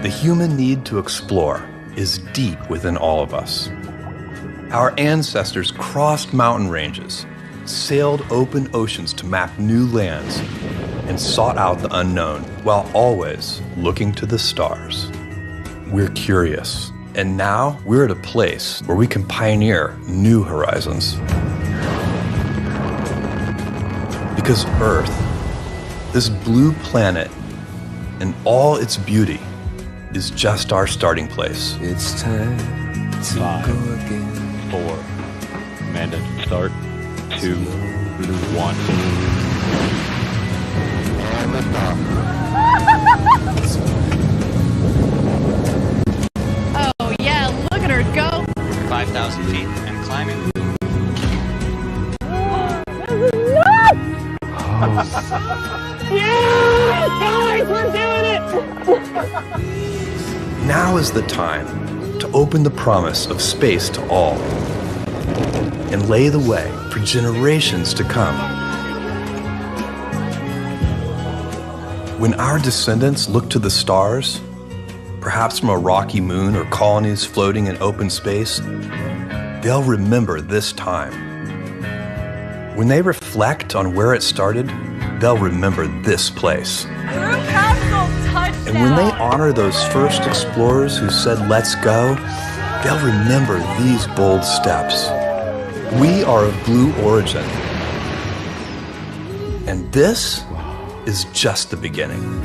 The human need to explore is deep within all of us. Our ancestors crossed mountain ranges, sailed open oceans to map new lands, and sought out the unknown while always looking to the stars. We're curious, and now we're at a place where we can pioneer new horizons. Because Earth, this blue planet, and all its beauty, is just our starting place. It's time to 5, go again. 4, Amanda, start. 2, 1. And lift off. Oh yeah, look at her go. 5,000 feet and climbing. Yes, guys, we're doing it. Now is the time to open the promise of space to all and lay the way for generations to come. When our descendants look to the stars, perhaps from a rocky moon or colonies floating in open space, they'll remember this time. When they reflect on where it started, they'll remember this place. And when they honor those first explorers who said, "Let's go," they'll remember these bold steps. We are of blue origin. And this is just the beginning.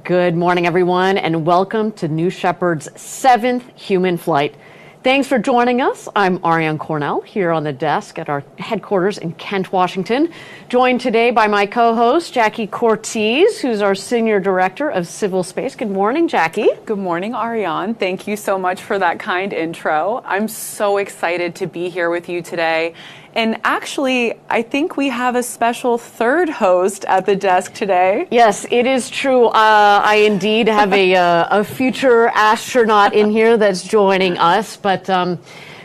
Good morning, everyone, and welcome to New Shepard's 7th human flight. Thanks for joining us. I'm Ariane Cornell here on the desk at our headquarters in Kent, Washington, joined today by my co-host, Jackie Cortez, who's our Senior Director of Civil Space. Good morning, Jackie. Good morning, Ariane. Thank you so much for that kind intro. I'm so excited to be here with you today. And actually, I think we have a special third host at the desk today. Yes, it is true. I indeed have a future astronaut in here that's joining us, but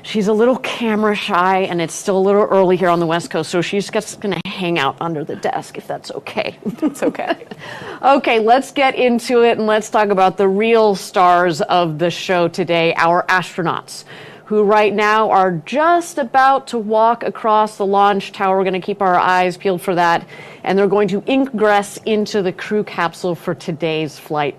she's a little camera shy, and it's still a little early here on the West Coast, so she's just going to hang out under the desk, if that's okay. It's okay. Okay, let's get into it, and let's talk about the real stars of the show today, our astronauts, who right now are just about to walk across the launch tower. We're going to keep our eyes peeled for that. And they're going to ingress into the crew capsule for today's flight.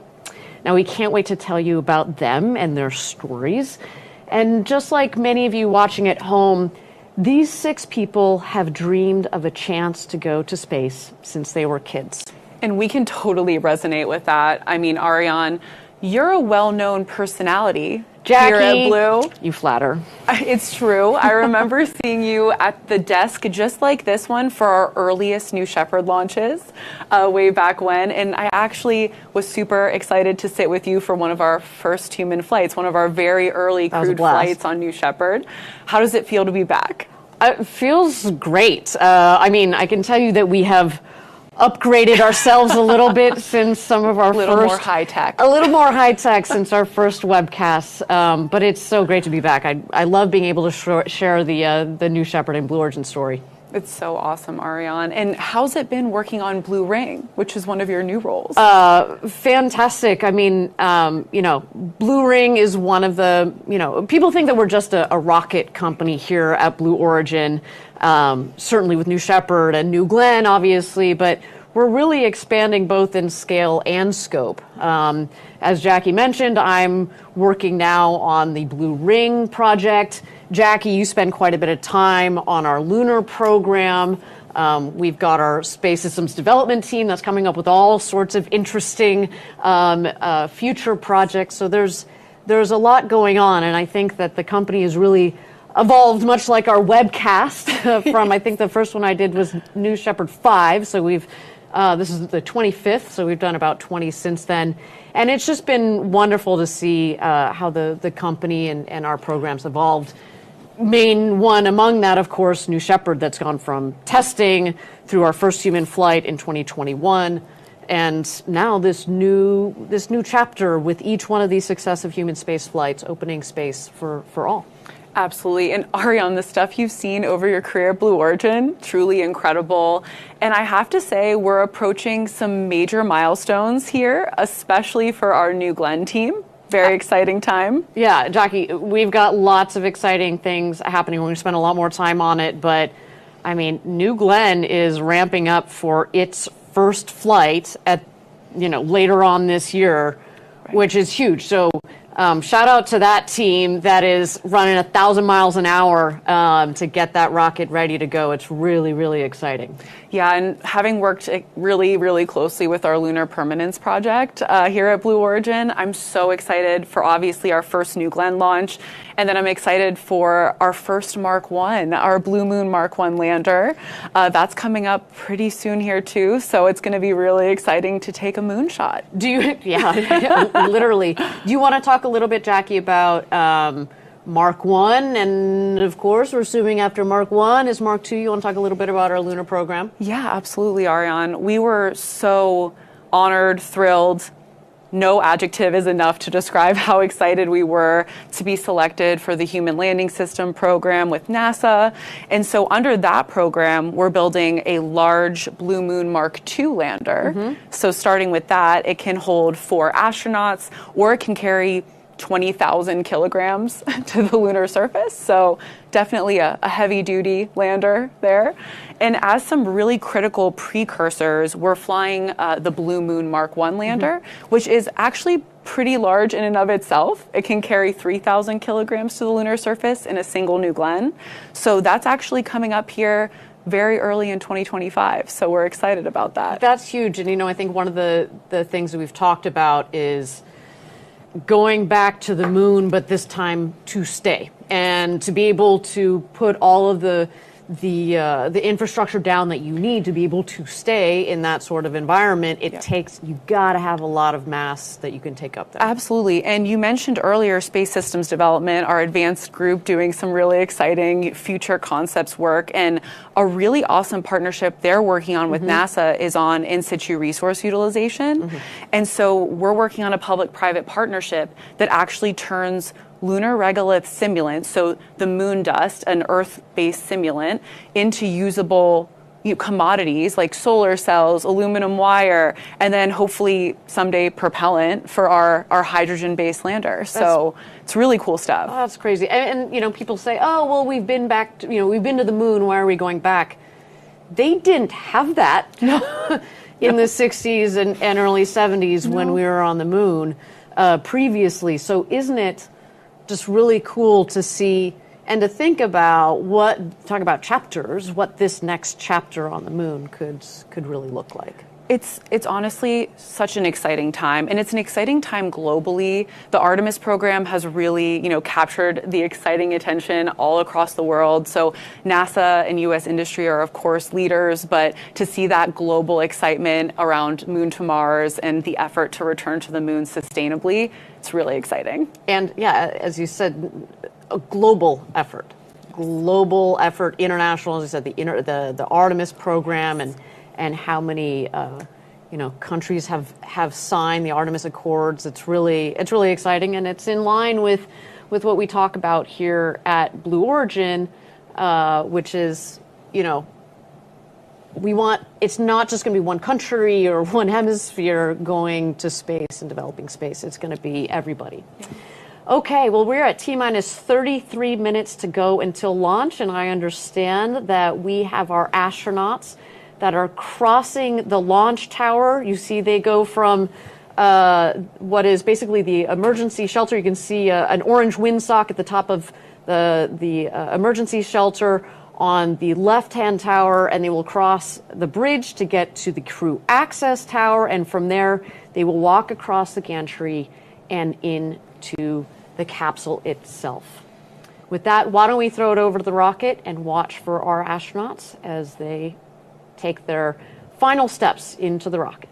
Now, we can't wait to tell you about them and their stories. And just like many of you watching at home, these 6 people have dreamed of a chance to go to space since they were kids. And we can totally resonate with that. I mean, Ariane, you're a well-known personality. Jackie, here at Blue. You flatter. It's true. I remember seeing you at the desk just like this one for our earliest New Shepard launches way back when. And I actually was super excited to sit with you for one of our first human flights, one of our very early crewed flights on New Shepard. How does it feel to be back? It feels great. I mean, I can tell you that we have upgraded ourselves a little bit since some of our a little more high tech since our first webcasts, but it's so great to be back. I love being able to share the New Shepard and Blue Origin story. It's so awesome, Ariane. And how's it been working on Blue Ring, which is one of your new roles? Fantastic. I mean, Blue Ring is one of the, people think that we're just a rocket company here at Blue Origin, certainly with New Shepard and New Glenn, obviously, but we're really expanding both in scale and scope. As Jackie mentioned, I'm working now on the Blue Ring project. Jackie, you spend quite a bit of time on our lunar program. We've got our space systems development team that's coming up with all sorts of interesting future projects. So there's a lot going on, and I think that the company has really evolved, much like our webcast from, I think the first one I did was New Shepard 5. So this is the 25th, so we've done about 20 since then. And it's just been wonderful to see how the company and our programs evolved. Main one among that, of course, New Shepard, that's gone from testing through our first human flight in 2021. And now this new chapter with each one of these successive human space flights, opening space for all. Absolutely. And Ariane, the stuff you've seen over your career at Blue Origin, truly incredible. And I have to say, we're approaching some major milestones here, especially for our New Glenn team. Very exciting time. Yeah, Jackie, we've got lots of exciting things happening. We're going to spend a lot more time on it. But, I mean, New Glenn is ramping up for its first flight at, later on this year, which is huge. So shout out to that team that is running 1,000 miles an hour to get that rocket ready to go. It's really, really exciting. Yeah, and having worked really, really closely with our Lunar Permanence project here at Blue Origin, I'm so excited for obviously our first New Glenn launch. And then I'm excited for our first Mark 1, our Blue Moon Mark 1 lander. That's coming up pretty soon here too. So it's going to be really exciting to take a moonshot. Yeah, literally. Do you want to talk a little bit, Jackie, about Mark 1? And of course, we're assuming after Mark 1 is Mark 2. You want to talk a little bit about our lunar program? Yeah, absolutely, Ariane. We were so honored, thrilled. No adjective is enough to describe how excited we were to be selected for the Human Landing System program with NASA. And so under that program, we're building a large Blue Moon Mark II lander. Mm-hmm. So starting with that, it can hold 4 astronauts, or it can carry 20,000 kilograms to the lunar surface. So definitely a heavy-duty lander there. And as some really critical precursors, we're flying the Blue Moon Mark 1 lander, mm-hmm. which is actually pretty large in and of itself. It can carry 3,000 kilograms to the lunar surface in a single New Glenn. So that's actually coming up here very early in 2025. So we're excited about that. That's huge. And, I think one of the things that we've talked about is going back to the moon, but this time to stay, and to be able to put all of the infrastructure down that you need to be able to stay in that sort of environment. You got to have a lot of mass that you can take up there. Absolutely. And you mentioned earlier Space Systems Development, our advanced group doing some really exciting future concepts work, and a really awesome partnership they're working on with mm-hmm. NASA is on in situ resource utilization. Mm-hmm. And so we're working on a public-private partnership that actually turns lunar regolith simulant, so the moon dust, an Earth-based simulant, into usable commodities like solar cells, aluminum wire, and then hopefully someday propellant for our hydrogen-based lander. So it's really cool stuff. Oh, that's crazy. And people say, oh, well, we've been back to, we've been to the moon. Why are we going back? They didn't have that in the 60s and early 70s when we were on the moon previously. So isn't it just really cool to see and to think about talk about chapters, what this next chapter on the moon could really look like. It's honestly such an exciting time, and it's an exciting time globally. The Artemis program has really, captured the exciting attention all across the world. So NASA and U.S. industry are, of course, leaders, but to see that global excitement around Moon to Mars and the effort to return to the moon sustainably, it's really exciting. And yeah, as you said, a global effort, international. As I said, the Artemis program and how many countries have signed the Artemis Accords. It's really exciting, and it's in line with what we talk about here at Blue Origin, which is it's not just going to be one country or one hemisphere going to space and developing space. It's going to be everybody. Yeah. Okay, well, we're at T-minus 33 minutes to go until launch, and I understand that we have our astronauts that are crossing the launch tower. You see they go from what is basically the emergency shelter. You can see an orange windsock at the top of the emergency shelter on the left-hand tower, and they will cross the bridge to get to the crew access tower, and from there they will walk across the gantry and into the capsule itself. With that, why don't we throw it over to the rocket and watch for our astronauts as they take their final steps into the rocket.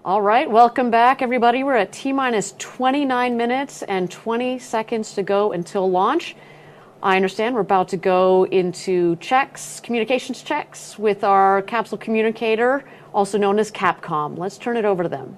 All right, welcome back, everybody. We're at T-minus 29 minutes and 20 seconds to go until launch. I understand we're about to go into checks, communications checks, with our capsule communicator, also known as Capcom. Let's turn it over to them.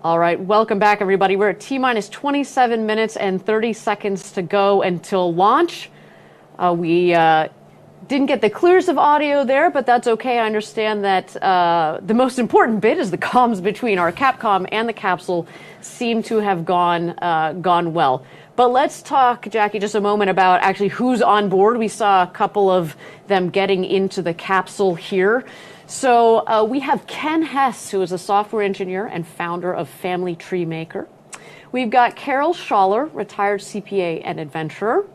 All right, welcome back, everybody. We're at T-minus 27 minutes and 30 seconds to go until launch. We didn't get the clearest of audio there, but that's okay. I understand that the most important bit is the comms between our Capcom and the capsule seem to have gone well. But let's talk, Jackie, just a moment about actually who's on board. We saw a couple of them getting into the capsule here. So we have Ken Hess, who is a software engineer and founder of Family Tree Maker. We've got Carol Schaller, retired CPA and adventurer.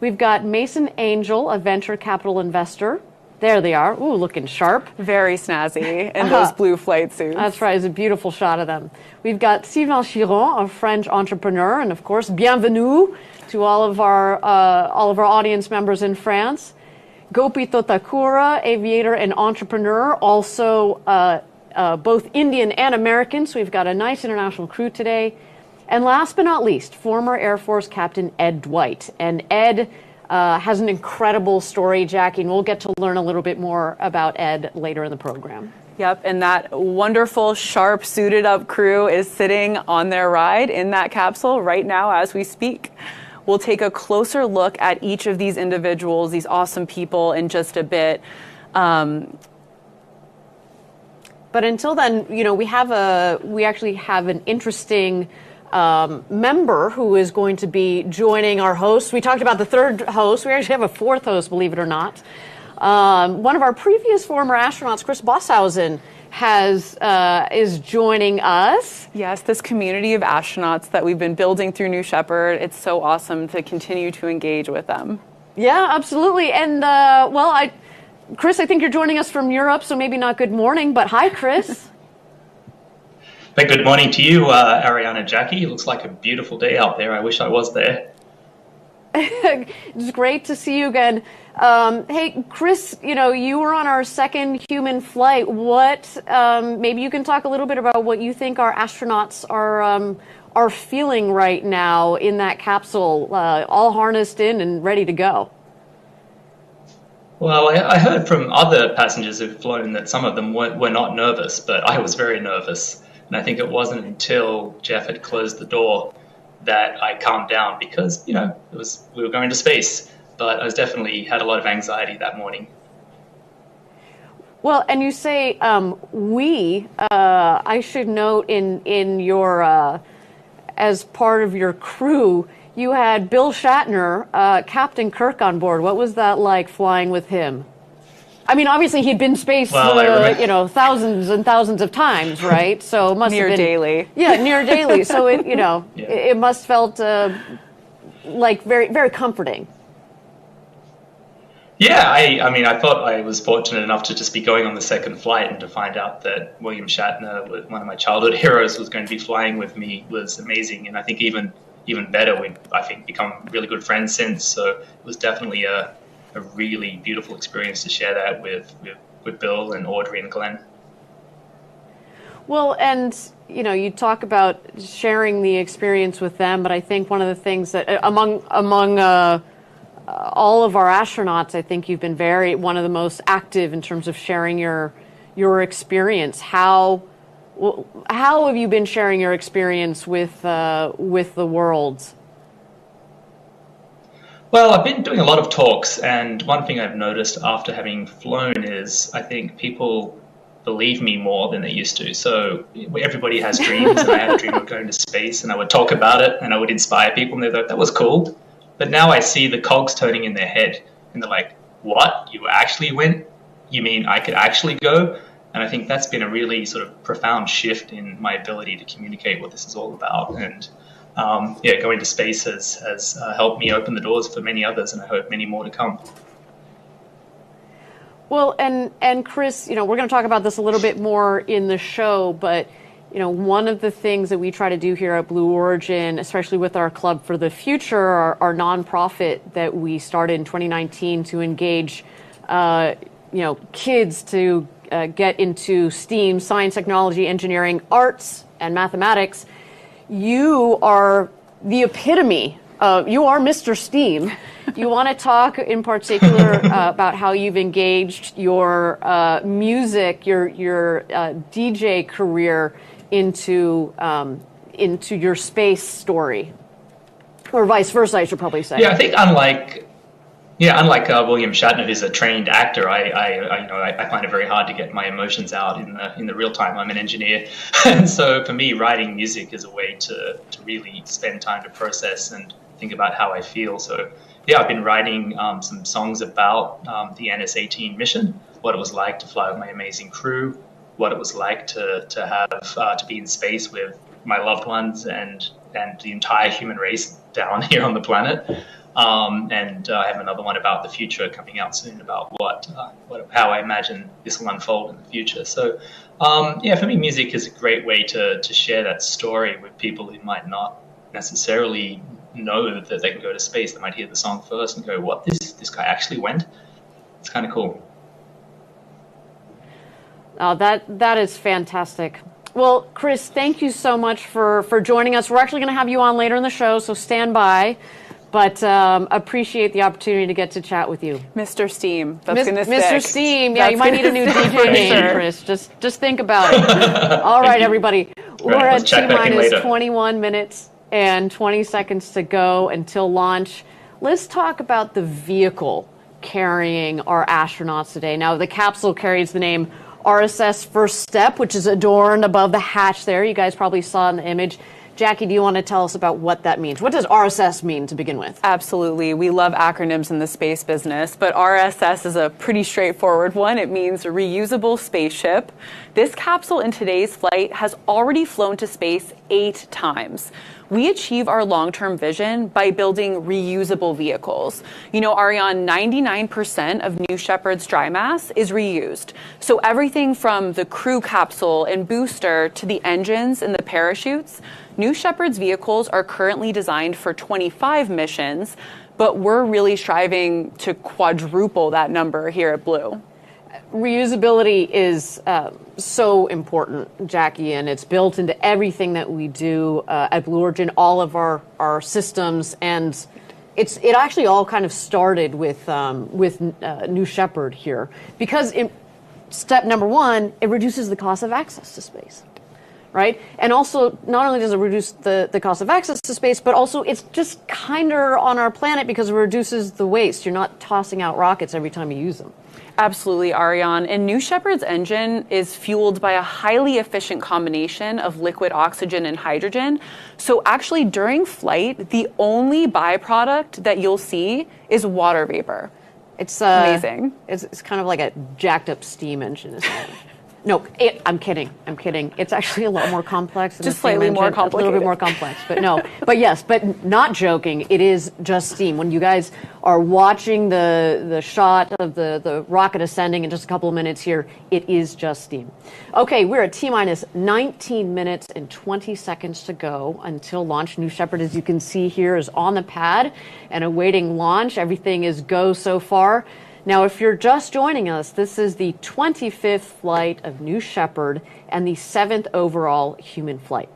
We've got Mason Angel, a venture capital investor. There they are. Ooh, looking sharp. Very snazzy in those blue flight suits. That's right. It's a beautiful shot of them. We've got Sylvain Chiron, a French entrepreneur, and of course, bienvenue to all of our audience members in France. Gopi Totakura, aviator and entrepreneur, also both Indian and American, so we've got a nice international crew today. And last but not least, former Air Force Captain Ed Dwight. And Ed has an incredible story, Jackie, and we'll get to learn a little bit more about Ed later in the program. Yep, and that wonderful, sharp, suited-up crew is sitting on their ride in that capsule right now as we speak. We'll take a closer look at each of these individuals, these awesome people, in just a bit. But until then, you know, we actually have an interesting member who is going to be joining our hosts. We talked about the third host. We actually have a fourth host, believe it or not. One of our previous former astronauts, Chris Bosshausen, is joining us. Yes, this community of astronauts that we've been building through New Shepard, it's so awesome to continue to engage with them. Yeah, absolutely. And, Chris, I think you're joining us from Europe, so maybe not good morning, but hi, Chris. Good morning to you, Ariana, Jackie. It looks like a beautiful day out there. I wish I was there. It's great to see you again. Hey, Chris, you know, you were on our second human flight. Maybe you can talk a little bit about what you think our astronauts are feeling right now in that capsule, all harnessed in and ready to go. Well, I heard from other passengers who've flown that some of them were not nervous, but I was very nervous. And I think it wasn't until Jeff had closed the door that I calmed down because, you know, we were going to space. But I was definitely had a lot of anxiety that morning. Well, and you say I should note in your as part of your crew, you had Bill Shatner, Captain Kirk on board. What was that like flying with him? I mean, obviously he'd been in space, thousands and thousands of times, right? So it must near have been daily. Yeah, near daily. So it must felt like very, very comforting. Yeah, I mean, I thought I was fortunate enough to just be going on the second flight, and to find out that William Shatner, one of my childhood heroes, was going to be flying with me was amazing. And I think even better, we've, I think, become really good friends since. So it was definitely a really beautiful experience to share that with Bill and Audrey and Glenn. Well, and you talk about sharing the experience with them, but I think one of the things that among all of our astronauts, I think you've been one of the most active in terms of sharing your experience. How have you been sharing your experience with the world? Well, I've been doing a lot of talks, and one thing I've noticed after having flown is I think people believe me more than they used to. So everybody has dreams, and I had a dream of going to space, and I would talk about it, and I would inspire people, and they thought, that was cool. But now I see the cogs turning in their head, and they're like, what? You actually went? You mean I could actually go? And I think that's been a really sort of profound shift in my ability to communicate what this is all about. And going to space has helped me open the doors for many others, and I hope many more to come. Well, and Chris, we're going to talk about this a little bit more in the show, but one of the things that we try to do here at Blue Origin, especially with our Club for the Future, our nonprofit that we started in 2019 to engage, kids to get into STEAM, science, technology, engineering, arts, and mathematics. You are the epitome. You are Mr. STEAM. Do you want to talk in particular about how you've engaged your music, your DJ career into your space story, or vice versa, I should probably say? Yeah, I think unlike William Shatner, who's a trained actor, I find it very hard to get my emotions out in the real time. I'm an engineer, and so for me, writing music is a way to really spend time to process and think about how I feel. So yeah, I've been writing some songs about the NS-18 mission, what it was like to fly with my amazing crew, what it was like to be in space with my loved ones and the entire human race down here on the planet. And I have another one about the future coming out soon about how I imagine this will unfold in the future. So for me, music is a great way to share that story with people who might not necessarily know that they can go to space. They might hear the song first and go, what, this guy actually went? It's kind of cool. Oh, that is fantastic. Well, Chris, thank you so much for joining us. We're actually going to have you on later in the show, so stand by. But appreciate the opportunity to get to chat with you. Mr. Steam. That's going to stick. Mr. Steam. Yeah, you might need a new DJ name, Chris. Just think about it. All right, everybody. We're at T-minus 21 minutes and 20 seconds to go until launch. Let's talk about the vehicle carrying our astronauts today. Now, the capsule carries the name RSS First Step, which is adorned above the hatch there. You guys probably saw in the image. Jackie, do you want to tell us about what that means? What does RSS mean to begin with? Absolutely. We love acronyms in the space business, but RSS is a pretty straightforward one. It means reusable spaceship. This capsule in today's flight has already flown to space 8 times. We achieve our long-term vision by building reusable vehicles. Ariane, 99% of New Shepard's dry mass is reused. So everything from the crew capsule and booster to the engines and the parachutes, New Shepard's vehicles are currently designed for 25 missions, but we're really striving to quadruple that number here at Blue. Reusability is so important, Jackie, and it's built into everything that we do at Blue Origin, all of our systems, and it actually all kind of started with New Shepard here, because step number one, it reduces the cost of access to space. Right? And also, not only does it reduce the cost of access to space, but also it's just kinder on our planet because it reduces the waste. You're not tossing out rockets every time you use them. Absolutely, Ariane. And New Shepard's engine is fueled by a highly efficient combination of liquid oxygen and hydrogen. So actually, during flight, the only byproduct that you'll see is water vapor. It's amazing. It's kind of like a jacked up steam engine, isn't it? No, I'm kidding. It's actually a lot more complex. Than Just slightly more complicated. A little bit more complex, but no. But yes, but not joking. It is just steam. When you guys are watching the shot of the rocket ascending in just a couple of minutes here, it is just steam. Okay, we're at T-minus 19 minutes and 20 seconds to go until launch. New Shepard, as you can see here, is on the pad and awaiting launch. Everything is go so far. Now, if you're just joining us, this is the 25th flight of New Shepard and the 7th overall human flight.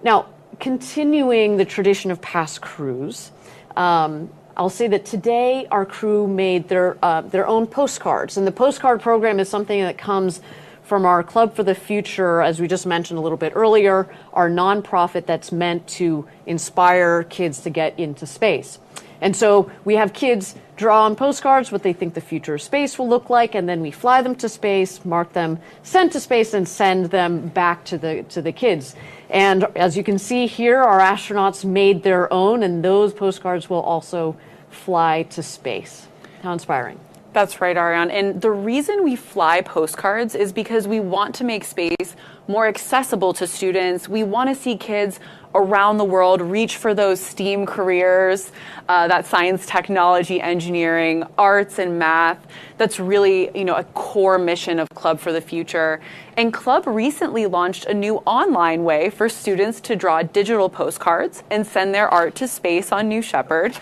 Now, continuing the tradition of past crews, I'll say that today our crew made their own postcards. And the postcard program is something that comes from our Club for the Future, as we just mentioned a little bit earlier, our nonprofit that's meant to inspire kids to get into space. And so we have kids draw on postcards what they think the future of space will look like, and then we fly them to space, mark them, send to space, and send them back to the kids. And as you can see here, our astronauts made their own, and those postcards will also fly to space. How inspiring. That's right, Ariane. And the reason we fly postcards is because we want to make space more accessible to students. We want to see kids around the world reach for those STEAM careers, that science, technology, engineering, arts, and math. That's really, a core mission of Club for the Future. And Club recently launched a new online way for students to draw digital postcards and send their art to space on New Shepard.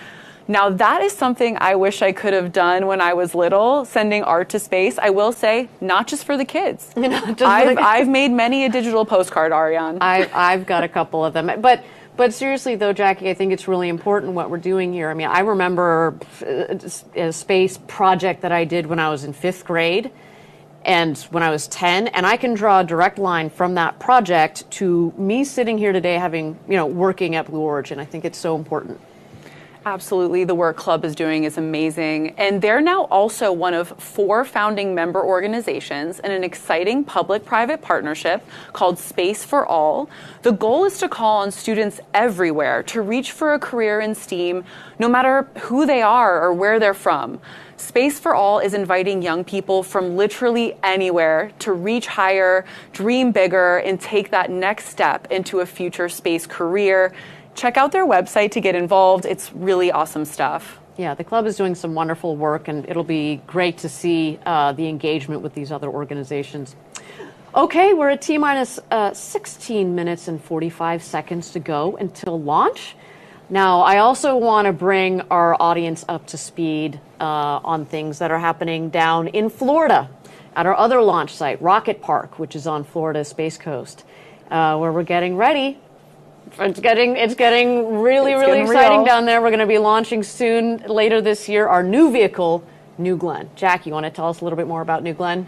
Now, that is something I wish I could have done when I was little, sending art to space. I will say, not just for the kids. I've made many a digital postcard, Ariane. I've got a couple of them. But seriously, though, Jackie, I think it's really important what we're doing here. I mean, I remember a space project that I did when I was in 5th grade and when I was 10, and I can draw a direct line from that project to me sitting here today having, working at Blue Origin. I think it's so important. Absolutely. The work Club is doing is amazing. And they're now also one of 4 founding member organizations in an exciting public-private partnership called Space for All. The goal is to call on students everywhere to reach for a career in STEAM, no matter who they are or where they're from. Space for All is inviting young people from literally anywhere to reach higher, dream bigger, and take that next step into a future space career. Check out their website to get involved. It's really awesome stuff. Yeah, the club is doing some wonderful work, and it'll be great to see the engagement with these other organizations. Okay, we're at T-minus 16 minutes and 45 seconds to go until launch. Now, I also want to bring our audience up to speed on things that are happening down in Florida at our other launch site, Rocket Park, which is on Florida's Space Coast, where we're getting ready. It's getting really exciting down there. We're going to be launching soon, later this year, our new vehicle, New Glenn. Jack, you want to tell us a little bit more about New Glenn?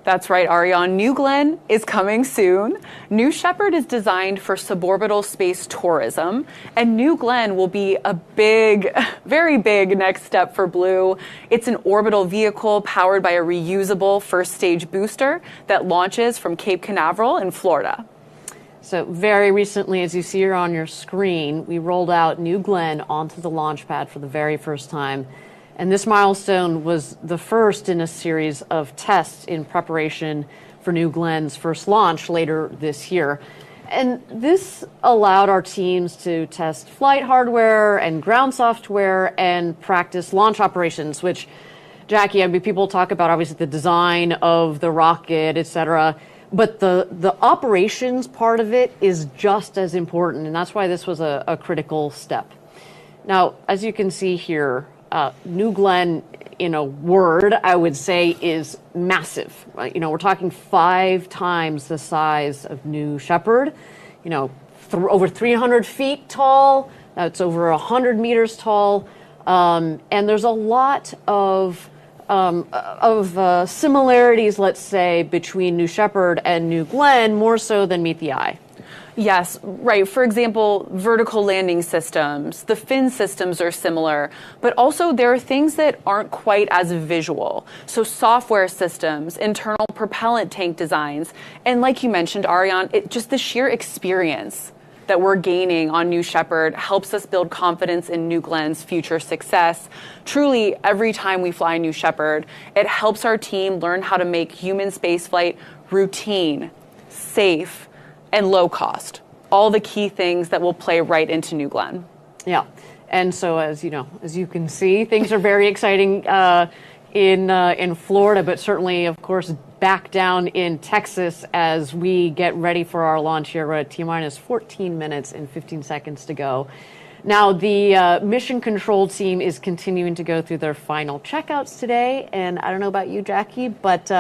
That's right, Ariane. New Glenn is coming soon. New Shepard is designed for suborbital space tourism, and New Glenn will be a big, very big next step for Blue. It's an orbital vehicle powered by a reusable first-stage booster that launches from Cape Canaveral in Florida. So very recently, as you see here on your screen, we rolled out New Glenn onto the launch pad for the very first time. And this milestone was the first in a series of tests in preparation for New Glenn's first launch later this year. And this allowed our teams to test flight hardware and ground software and practice launch operations, which, Jackie, I mean, people talk about obviously the design of the rocket, et cetera. But the operations part of it is just as important, and that's why this was a critical step. Now, as you can see here, New Glenn, in a word, I would say, is massive. We're talking 5 times the size of New Shepard. Over 300 feet tall. It's over 100 meters tall, and there's a lot of similarities, let's say, between New Shepard and New Glenn, more so than meet the eye. Yes, right. For example, vertical landing systems, the fin systems are similar, but also there are things that aren't quite as visual. So software systems, internal propellant tank designs, and like you mentioned, Ariane, just the sheer experience. that we're gaining on New Shepard helps us build confidence in New Glen's future success. Truly, every time we fly New Shepard, it helps our team learn how to make human spaceflight routine, safe, and low cost. All the key things that will play right into New Glenn. Yeah, and so as you can see, things are very exciting in Florida, but certainly, of course, back down in Texas as we get ready for our launch here. We're at T-minus 14 minutes and 15 seconds to go. Now, the mission control team is continuing to go through their final checkouts today, and I don't know about you, Jackie, but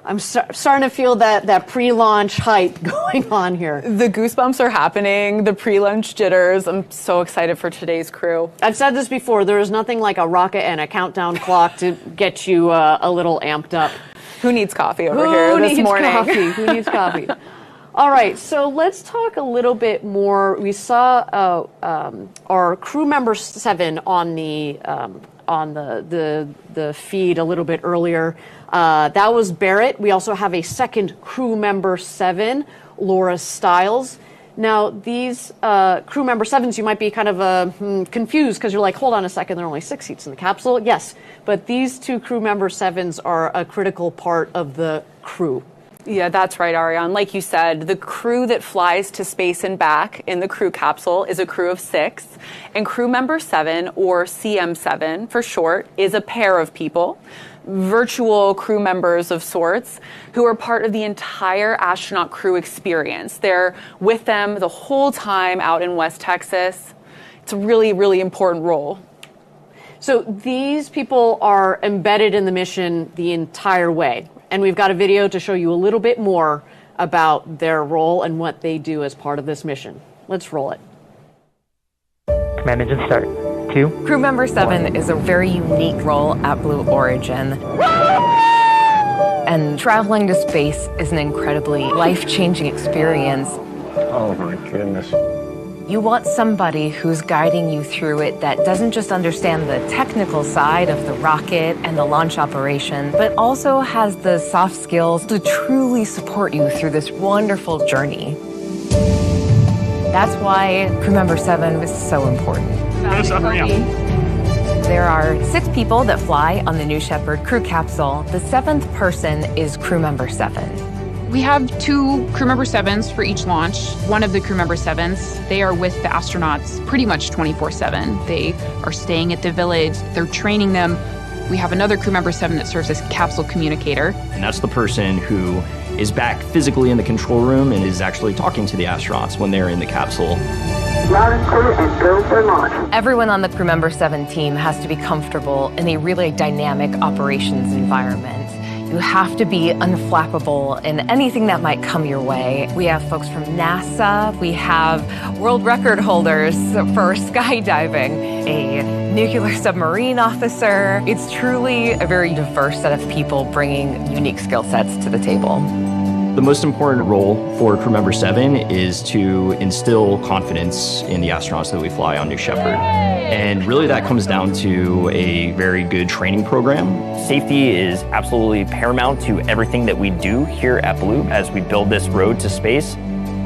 I'm starting to feel that pre-launch hype going on here. The goosebumps are happening, the pre-launch jitters. I'm so excited for today's crew. I've said this before, there is nothing like a rocket and a countdown clock to get you a little amped up. Who needs coffee over here this morning? Who needs coffee? All right, so let's talk a little bit more. We saw our crew member 7 on the feed a little bit earlier. That was Barrett. We also have a second crew member 7, Laura Stiles. Now, these crew member 7s, you might be kind of confused because you're like, hold on a second, there are only 6 seats in the capsule. Yes, but these 2 crew member 7s are a critical part of the crew. Yeah, that's right, Ariane. Like you said, the crew that flies to space and back in the crew capsule is a crew of 6. And crew member 7, or CM7 for short, is a pair of people, virtual crew members of sorts, who are part of the entire astronaut crew experience. They're with them the whole time out in West Texas. It's a really, really important role. So these people are embedded in the mission the entire way. And we've got a video to show you a little bit more about their role and what they do as part of this mission. Let's roll it. Command engine start. 2. Crew member 7 is a very unique role at Blue Origin. And traveling to space is an incredibly life-changing experience. Oh my goodness. You want somebody who's guiding you through it that doesn't just understand the technical side of the rocket and the launch operation, but also has the soft skills to truly support you through this wonderful journey. That's why crew member 7 is so important. There are 6 people that fly on the New Shepard crew capsule. The 7th person is crew member 7. We have 2 crew member 7s for each launch. One of the crew member 7s, they are with the astronauts pretty much 24/7. They are staying at the village, they're training them. We have another crew member 7 that serves as capsule communicator. And that's the person who is back physically in the control room and is actually talking to the astronauts when they're in the capsule. Everyone on the crew member 7 team has to be comfortable in a really dynamic operations environment. You have to be unflappable in anything that might come your way. We have folks from NASA, we have world record holders for skydiving, a nuclear submarine officer. It's truly a very diverse set of people bringing unique skill sets to the table. The most important role for crew member 7 is to instill confidence in the astronauts that we fly on New Shepard. And really that comes down to a very good training program. Safety is absolutely paramount to everything that we do here at Blue as we build this road to space.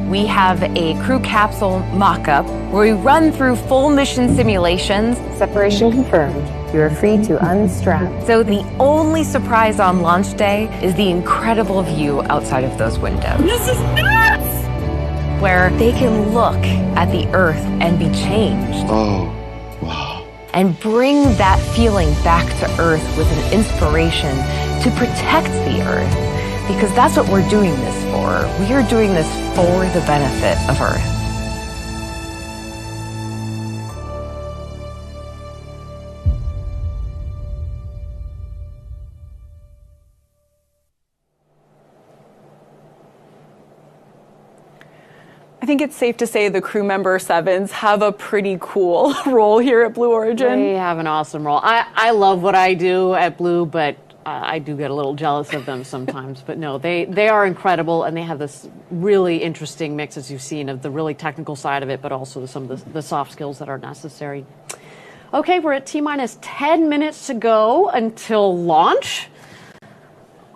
We have a crew capsule mock-up where we run through full mission simulations. Separation confirmed. You are free to unstrap. So the only surprise on launch day is the incredible view outside of those windows. This is nuts! Where they can look at the Earth and be changed. Oh, wow. And bring that feeling back to Earth with an inspiration to protect the Earth. Because that's what we're doing this for. We are doing this for the benefit of Earth. I think it's safe to say the crew member 7s have a pretty cool role here at Blue Origin. They have an awesome role. I love what I do at Blue, but I do get a little jealous of them sometimes. But no, they are incredible, and they have this really interesting mix, as you've seen, of the really technical side of it, but also some of the soft skills that are necessary. Okay, we're at T-minus 10 minutes to go until launch.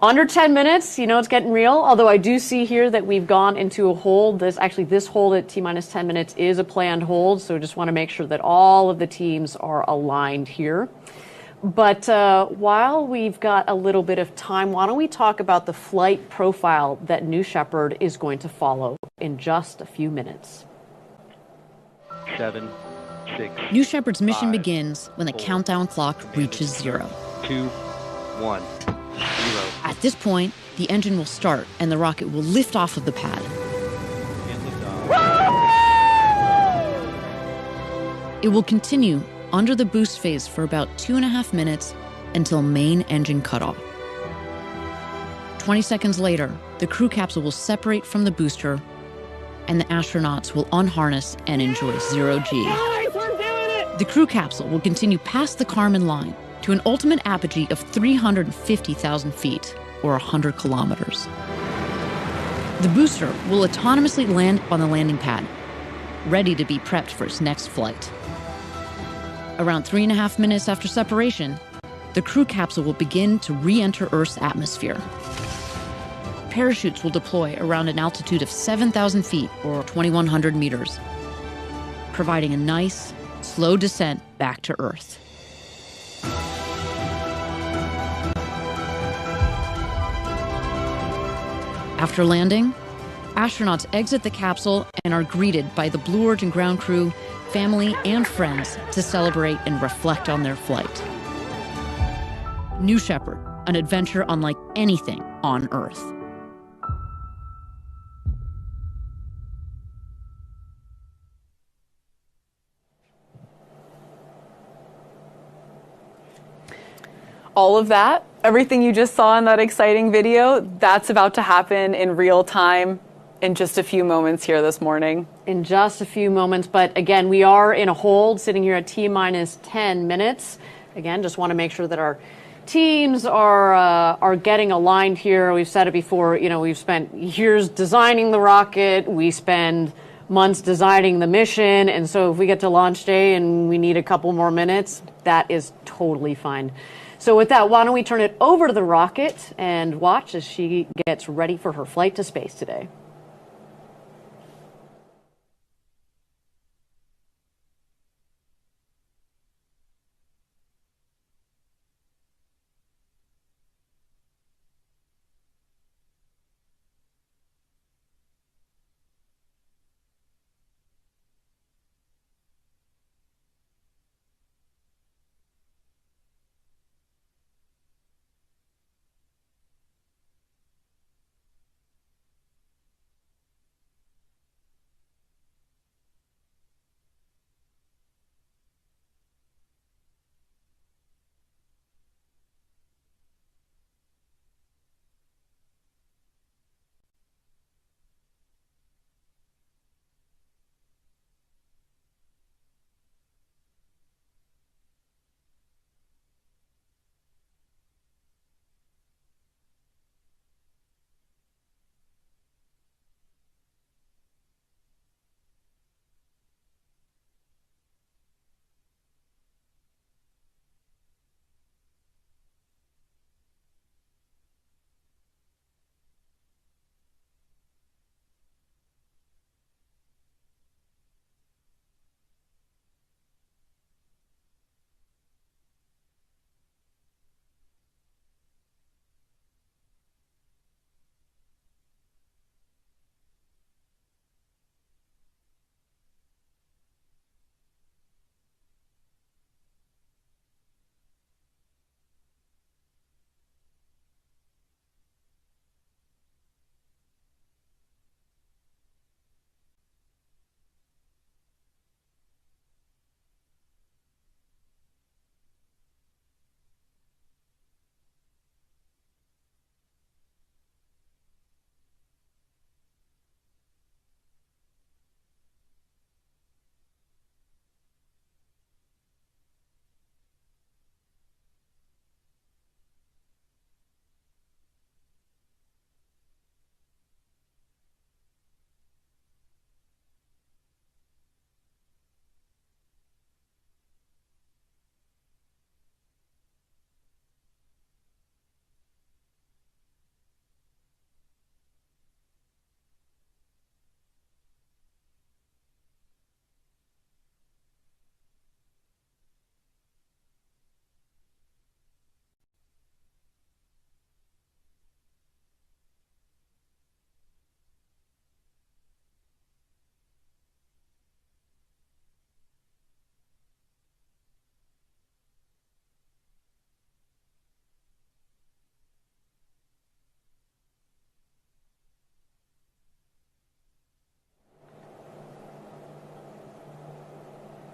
Under 10 minutes, you know it's getting real. Although I do see here that we've gone into a hold. This hold at T-minus 10 minutes is a planned hold, so just want to make sure that all of the teams are aligned here. But while we've got a little bit of time, why don't we talk about the flight profile that New Shepard is going to follow in just a few minutes. 7, 6. New Shepard's mission 5, begins when the 4, countdown clock reaches 0. 2, 1, 0. At this point, the engine will start and the rocket will lift off of the pad. It will continue under the boost phase for about 2.5 minutes until main engine cutoff. 20 seconds later, the crew capsule will separate from the booster and the astronauts will unharness and enjoy zero-G. The crew capsule will continue past the Kármán line to an ultimate apogee of 350,000 feet, or 100 kilometers. The booster will autonomously land on the landing pad, ready to be prepped for its next flight. Around 3.5 minutes after separation, the crew capsule will begin to re-enter Earth's atmosphere. Parachutes will deploy around an altitude of 7,000 feet, or 2,100 meters, providing a nice, slow descent back to Earth. After landing, astronauts exit the capsule and are greeted by the Blue Origin ground crew, family, and friends to celebrate and reflect on their flight. New Shepard, an adventure unlike anything on Earth. All of that, everything you just saw in that exciting video, that's about to happen in real time in just a few moments here this morning. In just a few moments, but again, we are in a hold sitting here at T-minus 10 minutes. Again, just want to make sure that our teams are getting aligned here. We've said it before, you know, we've spent years designing the rocket, we spend months designing the mission, and so if we get to launch day and we need a couple more minutes, that is totally fine. So with that, why don't we turn it over to the rocket and watch as she gets ready for her flight to space today.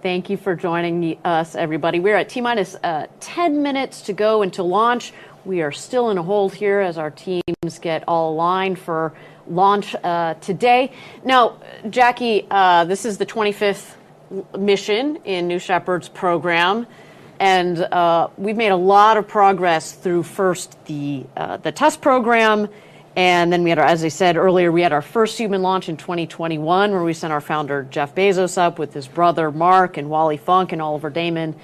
Thank you for joining us, everybody. We're at T-minus 10 minutes to go until launch. We are still in a hold here as our teams get all aligned for launch today. Now, Jackie, this is the 25th mission in New Shepard's program, and we've made a lot of progress through first the test program, and then we had, as I said earlier, we had our first human launch in 2021 where we sent our founder Jeff Bezos up with his brother Mark and Wally Funk and Oliver Damon.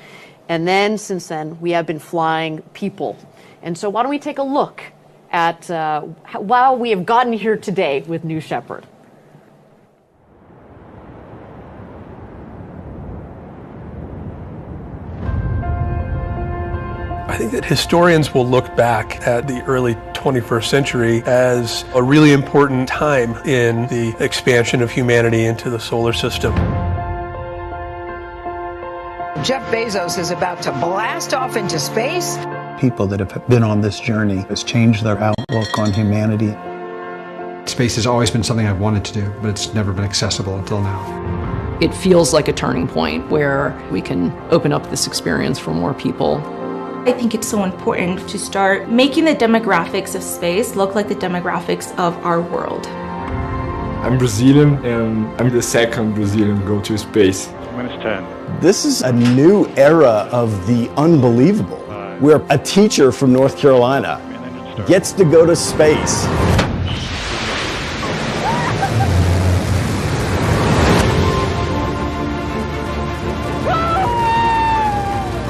And then since then, we have been flying people. And so why don't we take a look at how we have gotten here today with New Shepard. I think that historians will look back at the early 21st century as a really important time in the expansion of humanity into the solar system. Jeff Bezos is about to blast off into space. People that have been on this journey has changed their outlook on humanity. Space has always been something I've wanted to do, but it's never been accessible until now. It feels like a turning point where we can open up this experience for more people. I think it's so important to start making the demographics of space look like the demographics of our world. I'm Brazilian and I'm the second Brazilian to go to space. -10. This is a new era of the unbelievable, where a teacher from North Carolina gets to go to space.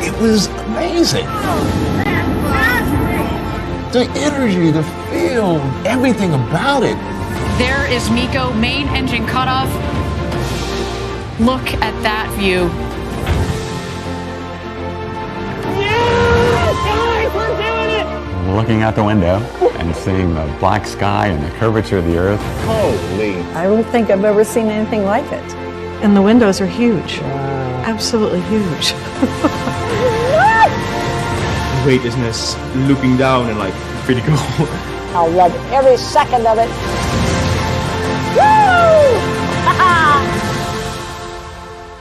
It was amazing. The energy, the field, everything about it. There is Miko, main engine cutoff. Look at that view. Yes, guys, we're doing it! Looking out the window and seeing the black sky and the curvature of the earth. Holy. I don't think I've ever seen anything like it. And the windows are huge. Wow. Absolutely huge. Weightlessness, looking down and like pretty cool. I love every second of it. Woo!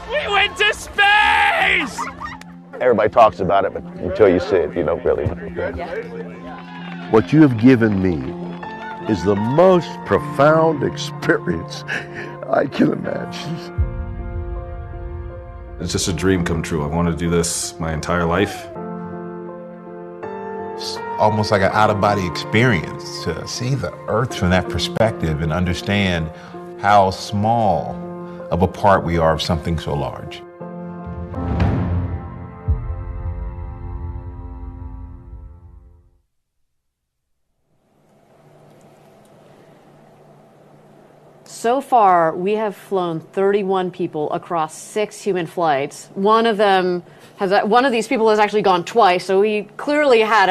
We went to space! Everybody talks about it, but until you see it, you don't really know. What you have given me is the most profound experience I can imagine. It's just a dream come true. I want to do this my entire life. It's almost like an out-of-body experience to see the Earth from that perspective and understand how small of a part we are of something so large. So far, we have flown 31 people across 6 human flights. One of these people has actually gone twice, so he clearly had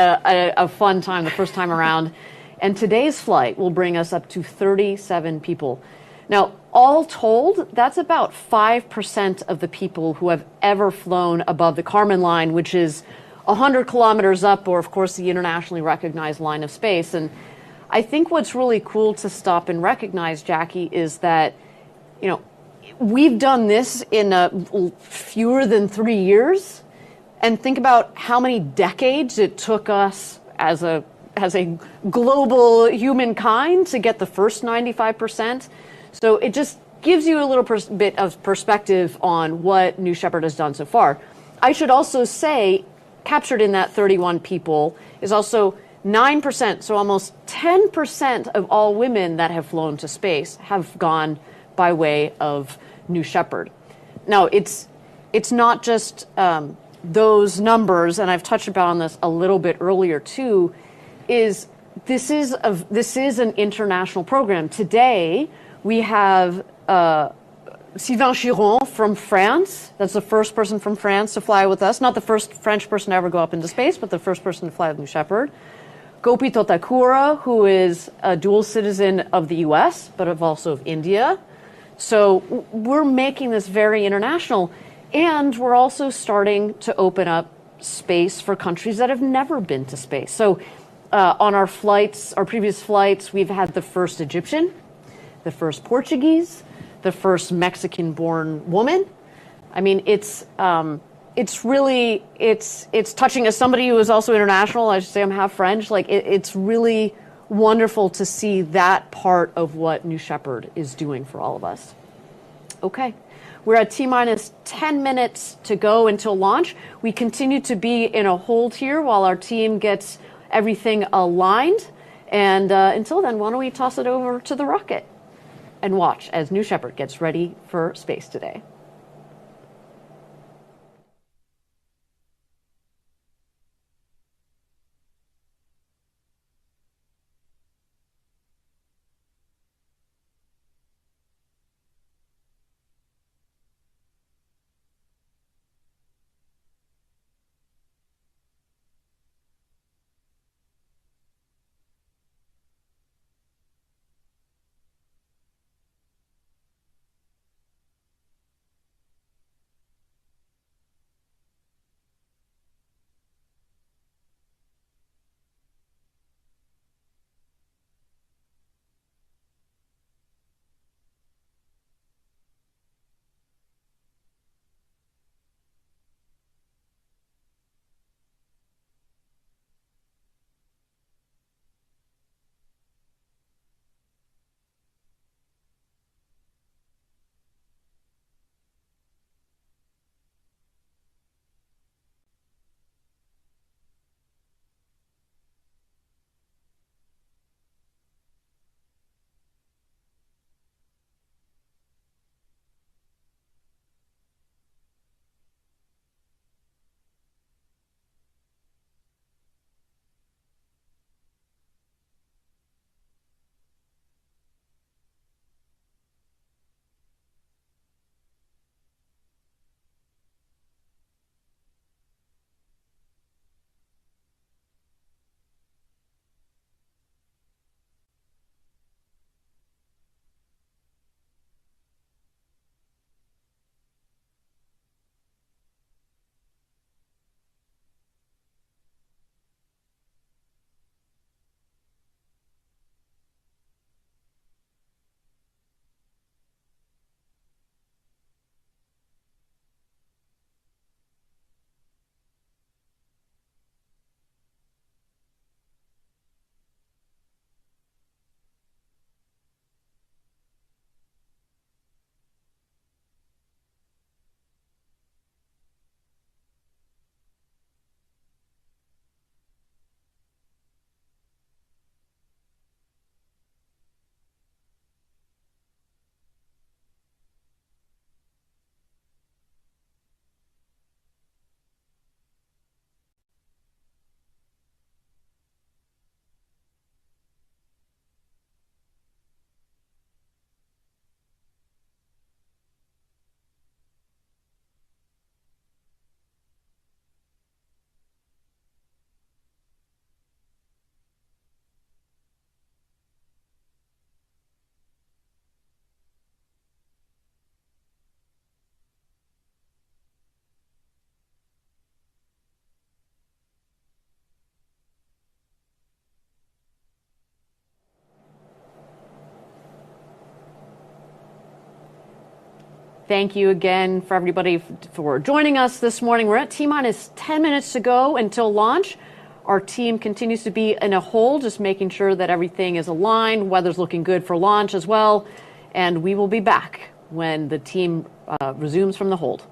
a fun time the first time around. And today's flight will bring us up to 37 people. Now, all told, that's about 5% of the people who have ever flown above the Kármán line, which is 100 kilometers up, or of course the internationally recognized line of space. And I think what's really cool to stop and recognize, Jackie, is that, you know, we've done this in fewer than 3 years, and think about how many decades it took us as a global humankind to get the first 95%. So it just gives you a little bit of perspective on what New Shepard has done so far. I should also say, captured in that 31 people is also 9%, so almost 10% of all women that have flown to space have gone by way of New Shepard. Now, it's not just those numbers, and I've touched upon this a little bit earlier too. This is an international program. Today we have Sylvain Chiron from France. That's the first person from France to fly with us. Not the first French person to ever go up into space, but the first person to fly with New Shepard. Gopi Totakura, who is a dual citizen of the US, but also of India. So we're making this very international, and we're also starting to open up space for countries that have never been to space. So on our previous flights, we've had the first Egyptian, the first Portuguese, the first Mexican-born woman, I mean, it's really touching. As somebody who is also international, I should say I'm half French. Like it's really wonderful to see that part of what New Shepard is doing for all of us. Okay. We're at T-minus 10 minutes to go until launch. We continue to be in a hold here while our team gets everything aligned. And until then, why don't we toss it over to the rocket and watch as New Shepard gets ready for space today. Thank you again for everybody for joining us this morning. We're at T-minus 10 minutes to go until launch. Our team continues to be in a hold, just making sure that everything is aligned. Weather's looking good for launch as well. And we will be back when the team resumes from the hold.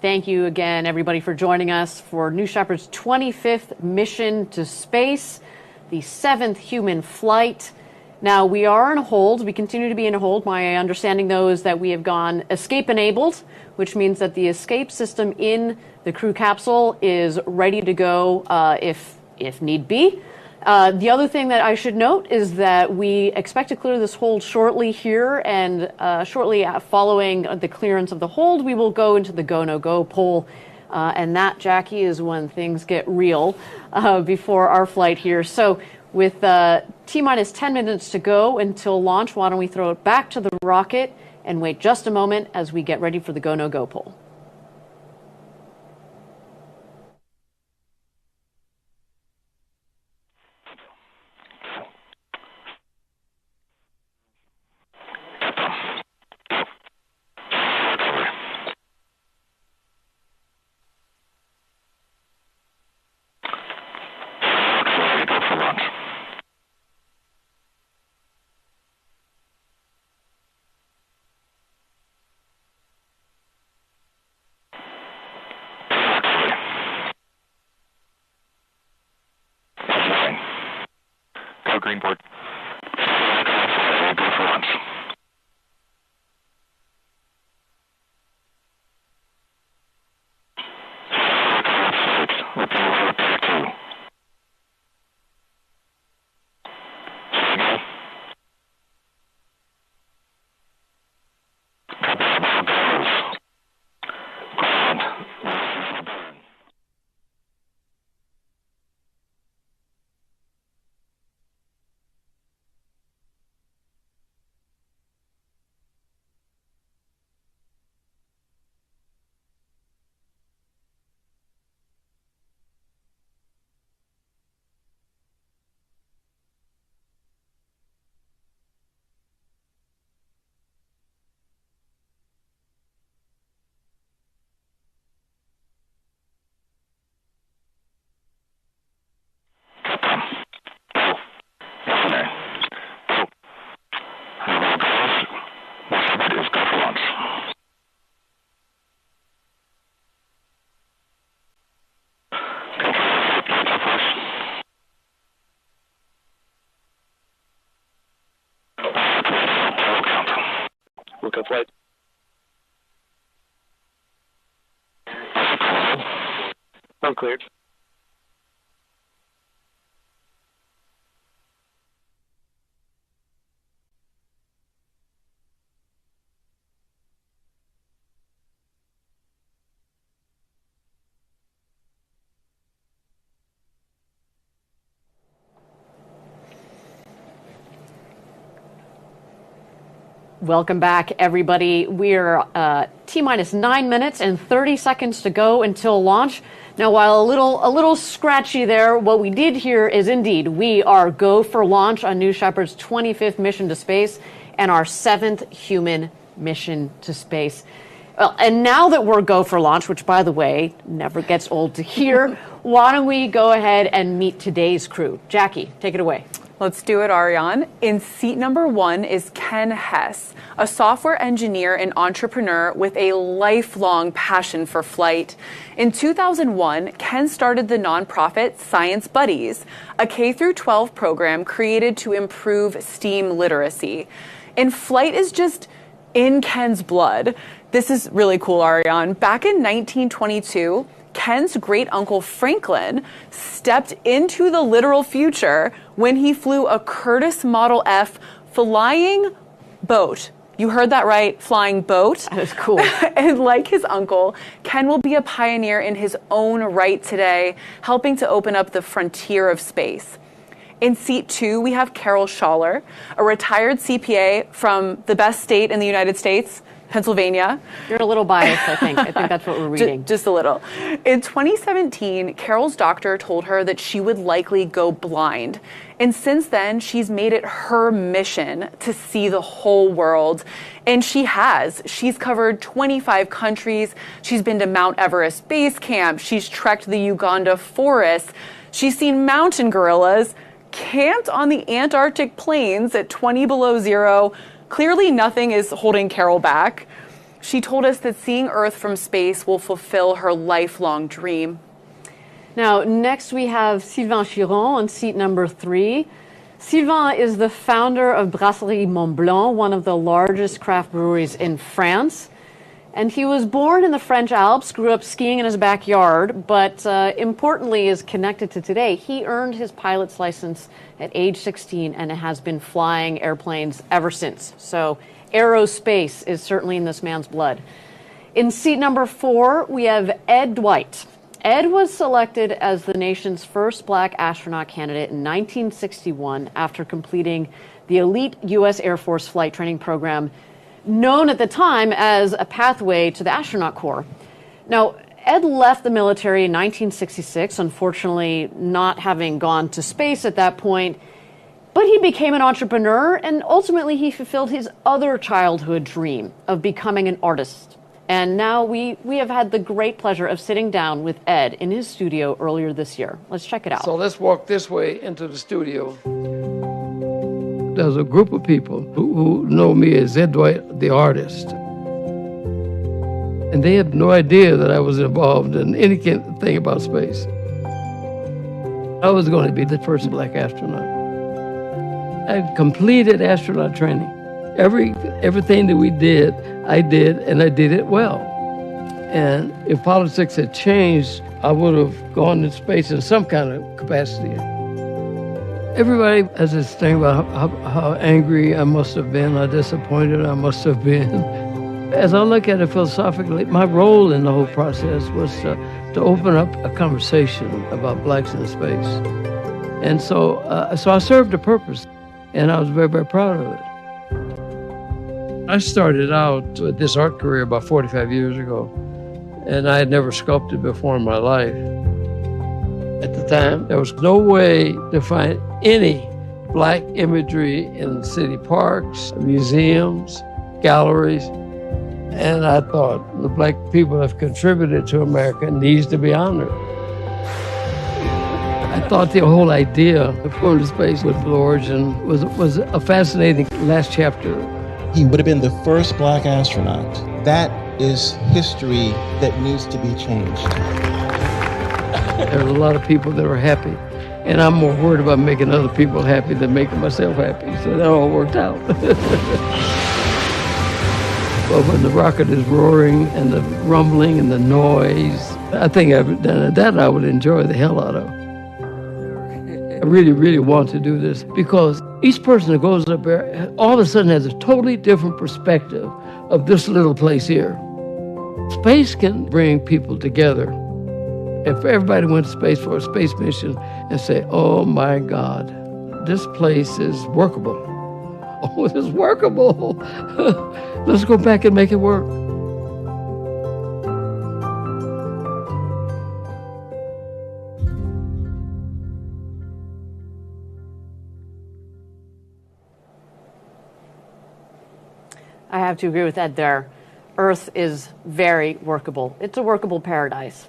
Thank you again, everybody, for joining us for New Shepard's 25th mission to space, the 7th human flight. Now, we are on hold. We continue to be in a hold. My understanding, though, is that we have gone escape-enabled, which means that the escape system in the crew capsule is ready to go if need be. The other thing that I should note is that we expect to clear this hold shortly here, and shortly following the clearance of the hold, we will go into the go, no go poll. And that, Jackie, is when things get real before our flight here. So with T-minus 10 minutes to go until launch, why don't we throw it back to the rocket and wait just a moment as we get ready for the go, no go poll. Green board. Go for launch. Go flight. I'm cleared. Welcome back, everybody. We're T-minus 9 minutes and 30 seconds to go until launch. Now, while a little scratchy there, what we did here is indeed we are go for launch on New Shepard's 25th mission to space and our 7th human mission to space. Well, and now that we're go for launch, which, by the way, never gets old to hear, why don't we go ahead and meet today's crew? Jackie, take it away. Let's do it, Ariane. In seat number 1 is Ken Hess, a software engineer and entrepreneur with a lifelong passion for flight. In 2001, Ken started the nonprofit Science Buddies, a K-12 program created to improve STEAM literacy. And flight is just in Ken's blood. This is really cool, Ariane. Back in 1922, Ken's great-uncle Franklin stepped into the literal future when he flew a Curtiss Model F flying boat. You heard that right, flying boat. That is cool. And like his uncle, Ken will be a pioneer in his own right today, helping to open up the frontier of space. In seat 2, we have Carol Schaller, a retired CPA from the best state in the United States, Pennsylvania. You're a little biased, I think. I think that's what we're reading. Just a little. In 2017, Carol's doctor told her that she would likely go blind. And since then, she's made it her mission to see the whole world. And she has. She's covered 25 countries. She's been to Mount Everest Base Camp. She's trekked the Uganda forests. She's seen mountain gorillas, camped on the Antarctic plains at 20 below zero. Clearly, nothing is holding Carol back. She told us that seeing Earth from space will fulfill her lifelong dream. Now, next we have Sylvain Chiron on seat number 3. Sylvain is the founder of Brasserie Mont Blanc, one of the largest craft breweries in France. And he was born in the French Alps, grew up skiing in his backyard, but importantly is connected to today. He earned his pilot's license at age 16 and has been flying airplanes ever since. So aerospace is certainly in this man's blood. In seat number 4, we have Ed Dwight. Ed was selected as the nation's first black astronaut candidate in 1961 after completing the elite U.S. Air Force flight training program, known at the time as a pathway to the astronaut corps. Now, Ed left the military in 1966, unfortunately not having gone to space at that point, but he became an entrepreneur and ultimately he fulfilled his other childhood dream of becoming an artist. And now we have had the great pleasure of sitting down with Ed in his studio earlier this year. Let's check it out. So let's walk this way into the studio. There's a group of people who know me as Ed Dwight, the artist. And they had no idea that I was involved in anything about space. I was going to be the first black astronaut. I completed astronaut training. Everything that we did, I did, and I did it well. And if politics had changed, I would have gone to space in some kind of capacity. Everybody has this thing about how angry I must have been, how disappointed I must have been. As I look at it philosophically, my role in the whole process was to open up a conversation about blacks in space. And so I served a purpose, and I was very, very proud of it. I started out with this art career about 45 years ago, and I had never sculpted before in my life. At the time, there was no way to find any black imagery in city parks, museums, galleries, and I thought the black people have contributed to America needs to be honored. I thought the whole idea of going to space with Blue Origin was a fascinating last chapter. He would have been the first black astronaut. That is history that needs to be changed. There's a lot of people that are happy, and I'm more worried about making other people happy than making myself happy, so that all worked out. But when the rocket is roaring and the rumbling and the noise, I think that I would enjoy the hell out of. I really, really want to do this because each person that goes up there all of a sudden has a totally different perspective of this little place here. Space can bring people together. If everybody went to space for a space mission and say, oh my God, this place is workable. Oh, it's workable. Let's go back and make it work. I have to agree with Ed there. Earth is very workable. It's a workable paradise.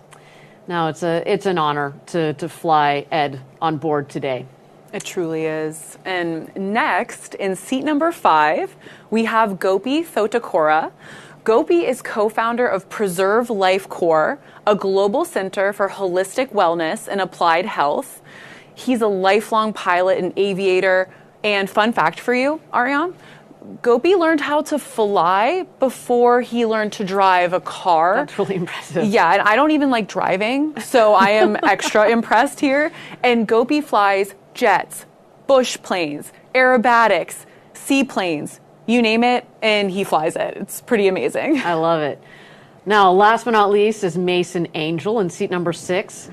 Now, it's an honor to fly Ed on board today. It truly is. And next, in seat number 5, we have Gopi Thotakura. Gopi is co-founder of Preserve Life Corps, a global center for holistic wellness and applied health. He's a lifelong pilot and aviator. And fun fact for you, Ariane, Gopi learned how to fly before he learned to drive a car. That's really impressive. Yeah, and I don't even like driving, so I am extra impressed here. And Gopi flies jets, bush planes, aerobatics, seaplanes, you name it, and he flies it. It's pretty amazing. I love it. Now, last but not least is Mason Angel in seat number 6.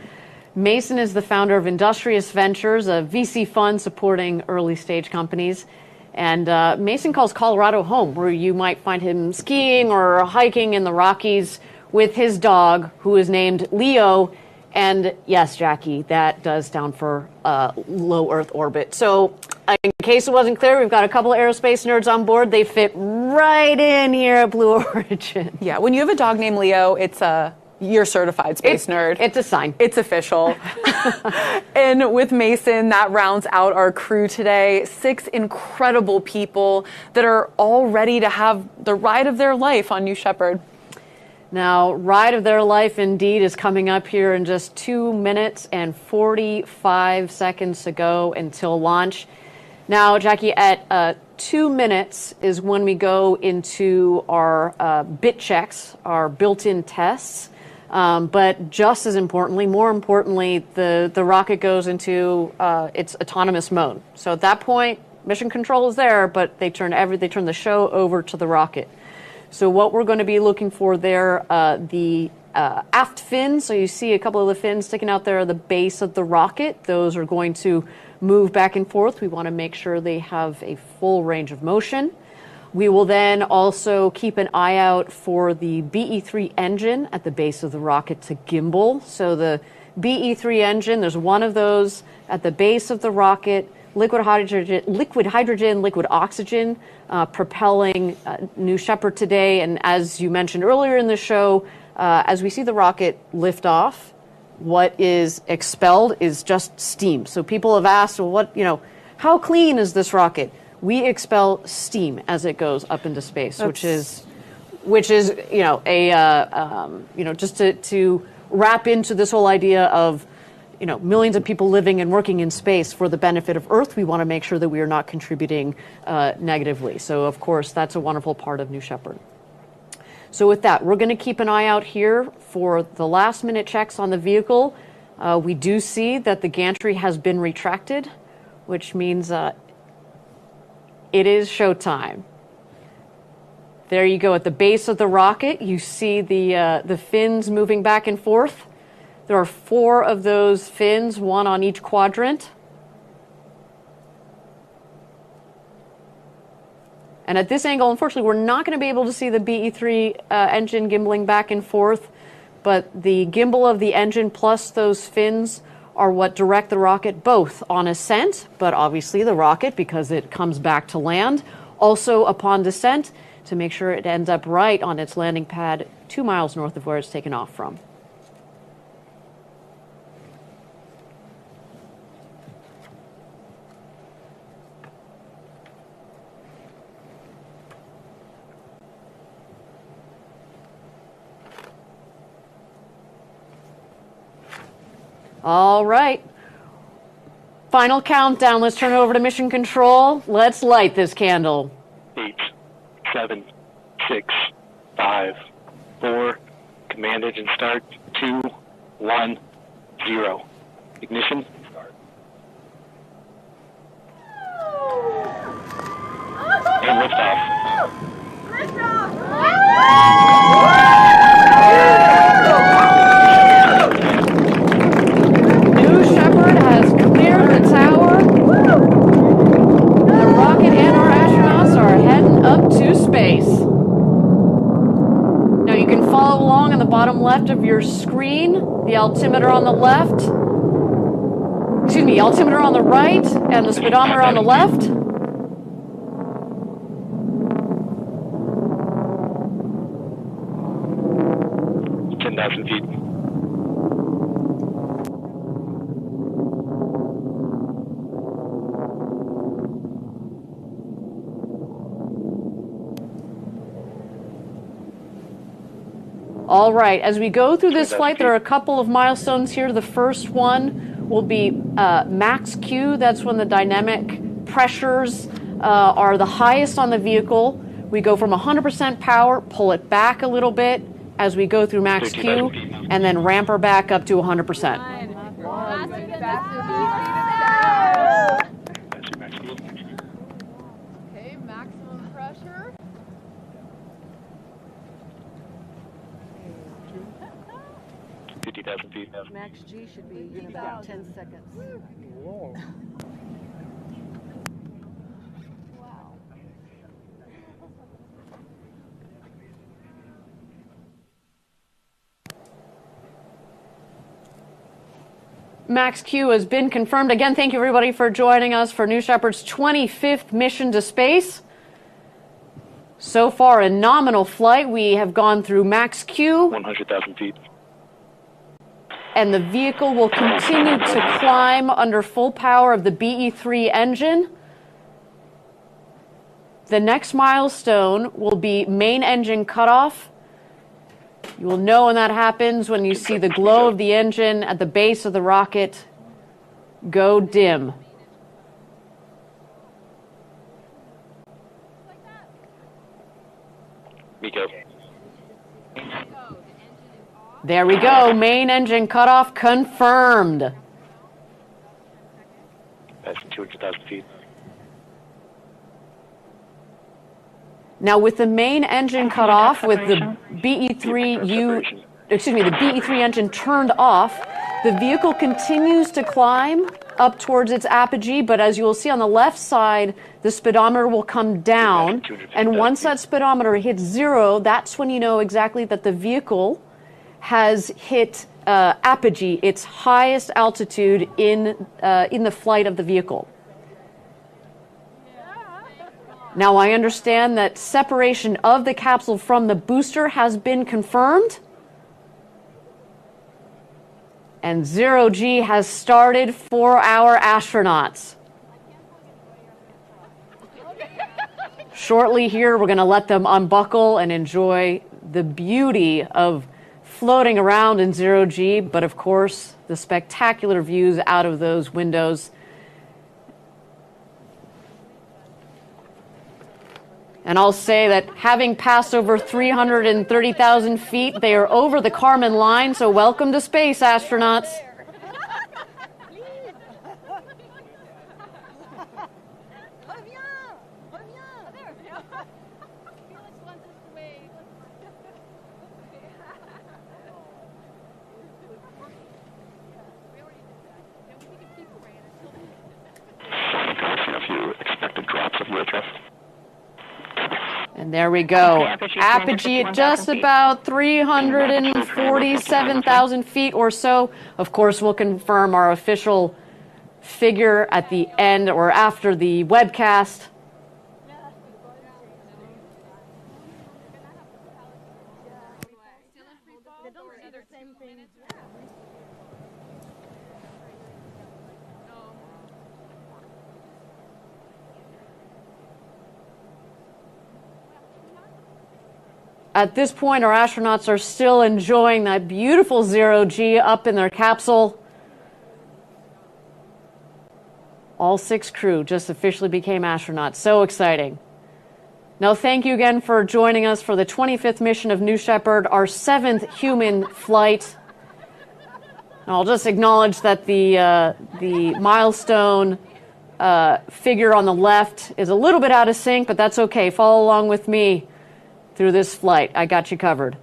Mason is the founder of Industrious Ventures, a VC fund supporting early stage companies. And Mason calls Colorado home, where you might find him skiing or hiking in the Rockies with his dog, who is named Leo. And yes, Jackie, that does stand for low Earth orbit. So in case it wasn't clear, we've got a couple of aerospace nerds on board. They fit right in here at Blue Origin. Yeah, when you have a dog named Leo, it's a You're certified space nerd. It's a sign. It's official. And with Mason, that rounds out our crew today. 6 incredible people that are all ready to have the ride of their life on New Shepard. Now, ride of their life indeed is coming up here in just 2 minutes and 45 seconds to go until launch. Now, Jackie, at 2 minutes is when we go into our bit checks, our built-in tests. But just as importantly, more importantly, the rocket goes into its autonomous mode. So at that point, mission control is there, but they turn the show over to the rocket. So what we're going to be looking for there, the aft fins. So you see a couple of the fins sticking out there at the base of the rocket. Those are going to move back and forth. We want to make sure they have a full range of motion. We will then also keep an eye out for the BE-3 engine at the base of the rocket to gimbal. So the BE-3 engine, there's one of those at the base of the rocket, liquid hydrogen, liquid oxygen, propelling New Shepard today. And as you mentioned earlier in the show, as we see the rocket lift off, what is expelled is just steam. So people have asked, well, how clean is this rocket? We expel steam as it goes up into space, which is, just to wrap into this whole idea of, millions of people living and working in space for the benefit of Earth. We want to make sure that we are not contributing negatively. So, of course, that's a wonderful part of New Shepard. So with that, we're going to keep an eye out here for the last-minute checks on the vehicle. We do see that the gantry has been retracted, which means it is showtime. There you go. At the base of the rocket, you see the fins moving back and forth. There are 4 of those fins, 1 on each quadrant. And at this angle, unfortunately, we're not going to be able to see the BE-3 engine gimbaling back and forth, but the gimbal of the engine plus those fins are what direct the rocket both on ascent, but obviously the rocket, because it comes back to land, also upon descent to make sure it ends up right on its landing pad 2 miles north of where it's taken off from. All right. Final countdown. Let's turn it over to mission control. Let's light this candle. 8, 7, 6, 5, 4. Command engine start. 2, 1, 0. Ignition. Start. And liftoff. New Shepard has cleared the tower. The rocket and our astronauts are heading up to space. Now you can follow along on the bottom left of your screen. The altimeter on the left. Excuse me, altimeter on the right and the speedometer on the left. 10,000 feet. All right, as we go through this flight, there are a couple of milestones here. The first one will be max Q. That's when the dynamic pressures are the highest on the vehicle. We go from 100% power, pull it back a little bit as we go through max Q, and then ramp her back up to 100%. Okay, maximum pressure. 50,000 feet. Max G should be in about 10 seconds. Whoa. Wow. Max Q has been confirmed. Again, thank you everybody for joining us for New Shepard's 25th mission to space. So far, a nominal flight. We have gone through max Q. 100,000 feet. and the vehicle will continue to climb under full power of the BE-3 engine. The next milestone will be main engine cutoff. You will know when that happens when you see the glow of the engine at the base of the rocket go dim. Miko. There we go. Main engine cutoff confirmed. Passing 200,000 feet. Now, with the main engine cut off, with the BE-3 engine turned off, the vehicle continues to climb up towards its apogee, but as you will see on the left side, the speedometer will come down, and once that speedometer hits 0, that's when you know exactly that the vehicle has hit apogee, its highest altitude in the flight of the vehicle. Now, I understand that separation of the capsule from the booster has been confirmed. And 0G has started for our astronauts. Shortly here, we're going to let them unbuckle and enjoy the beauty of floating around in 0G, but of course, the spectacular views out of those windows. And I'll say that having passed over 330,000 feet, they are over the Kármán line, so welcome to space, astronauts. A few expected drops of lift. And there we go. Apogee at just about 347,000 feet or so. Of course, we'll confirm our official figure at the end or after the webcast. At this point, our astronauts are still enjoying that beautiful 0G up in their capsule. All 6 crew just officially became astronauts. So exciting. Now, thank you again for joining us for the 25th mission of New Shepard, our 7th human flight. And I'll just acknowledge that the milestone figure on the left is a little bit out of sync, but that's okay. Follow along with me through this flight. I got you covered.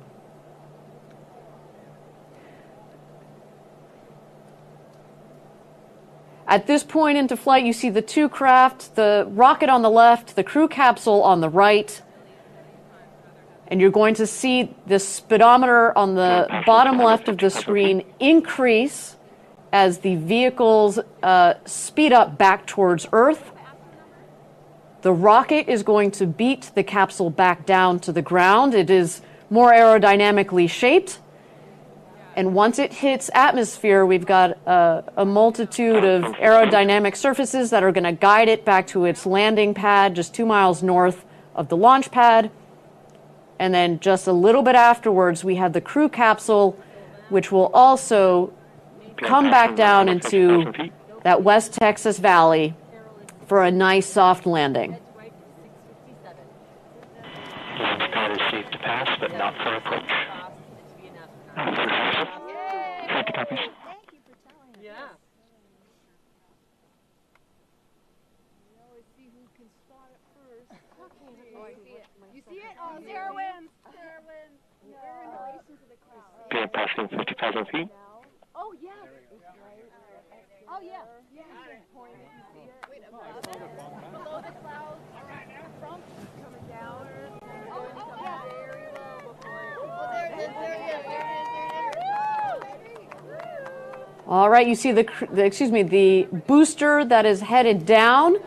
At this point into flight, you see the 2 craft, the rocket on the left, the crew capsule on the right. And you're going to see the speedometer on the bottom left of the screen increase as the vehicles speed up back towards Earth. The rocket is going to beat the capsule back down to the ground. It is more aerodynamically shaped. And once it hits atmosphere, we've got a multitude of aerodynamic surfaces that are going to guide it back to its landing pad just 2 miles north of the launch pad. And then just a little bit afterwards, we have the crew capsule, which will also come back down into that West Texas Valley for a nice soft landing. Launch pad is safe to pass, but not for approach. 50 copies. You see it? Oh, Sarah wins. Sarah wins. We're in relation to the crowd. Okay, passing 50,000 feet. Oh, yeah. Oh, yeah. Yeah. Wait, above it? Below the clouds. From coming down. Oh, yeah. Very low before it. Oh, there it is. There it is. All right, you see the booster that is headed down.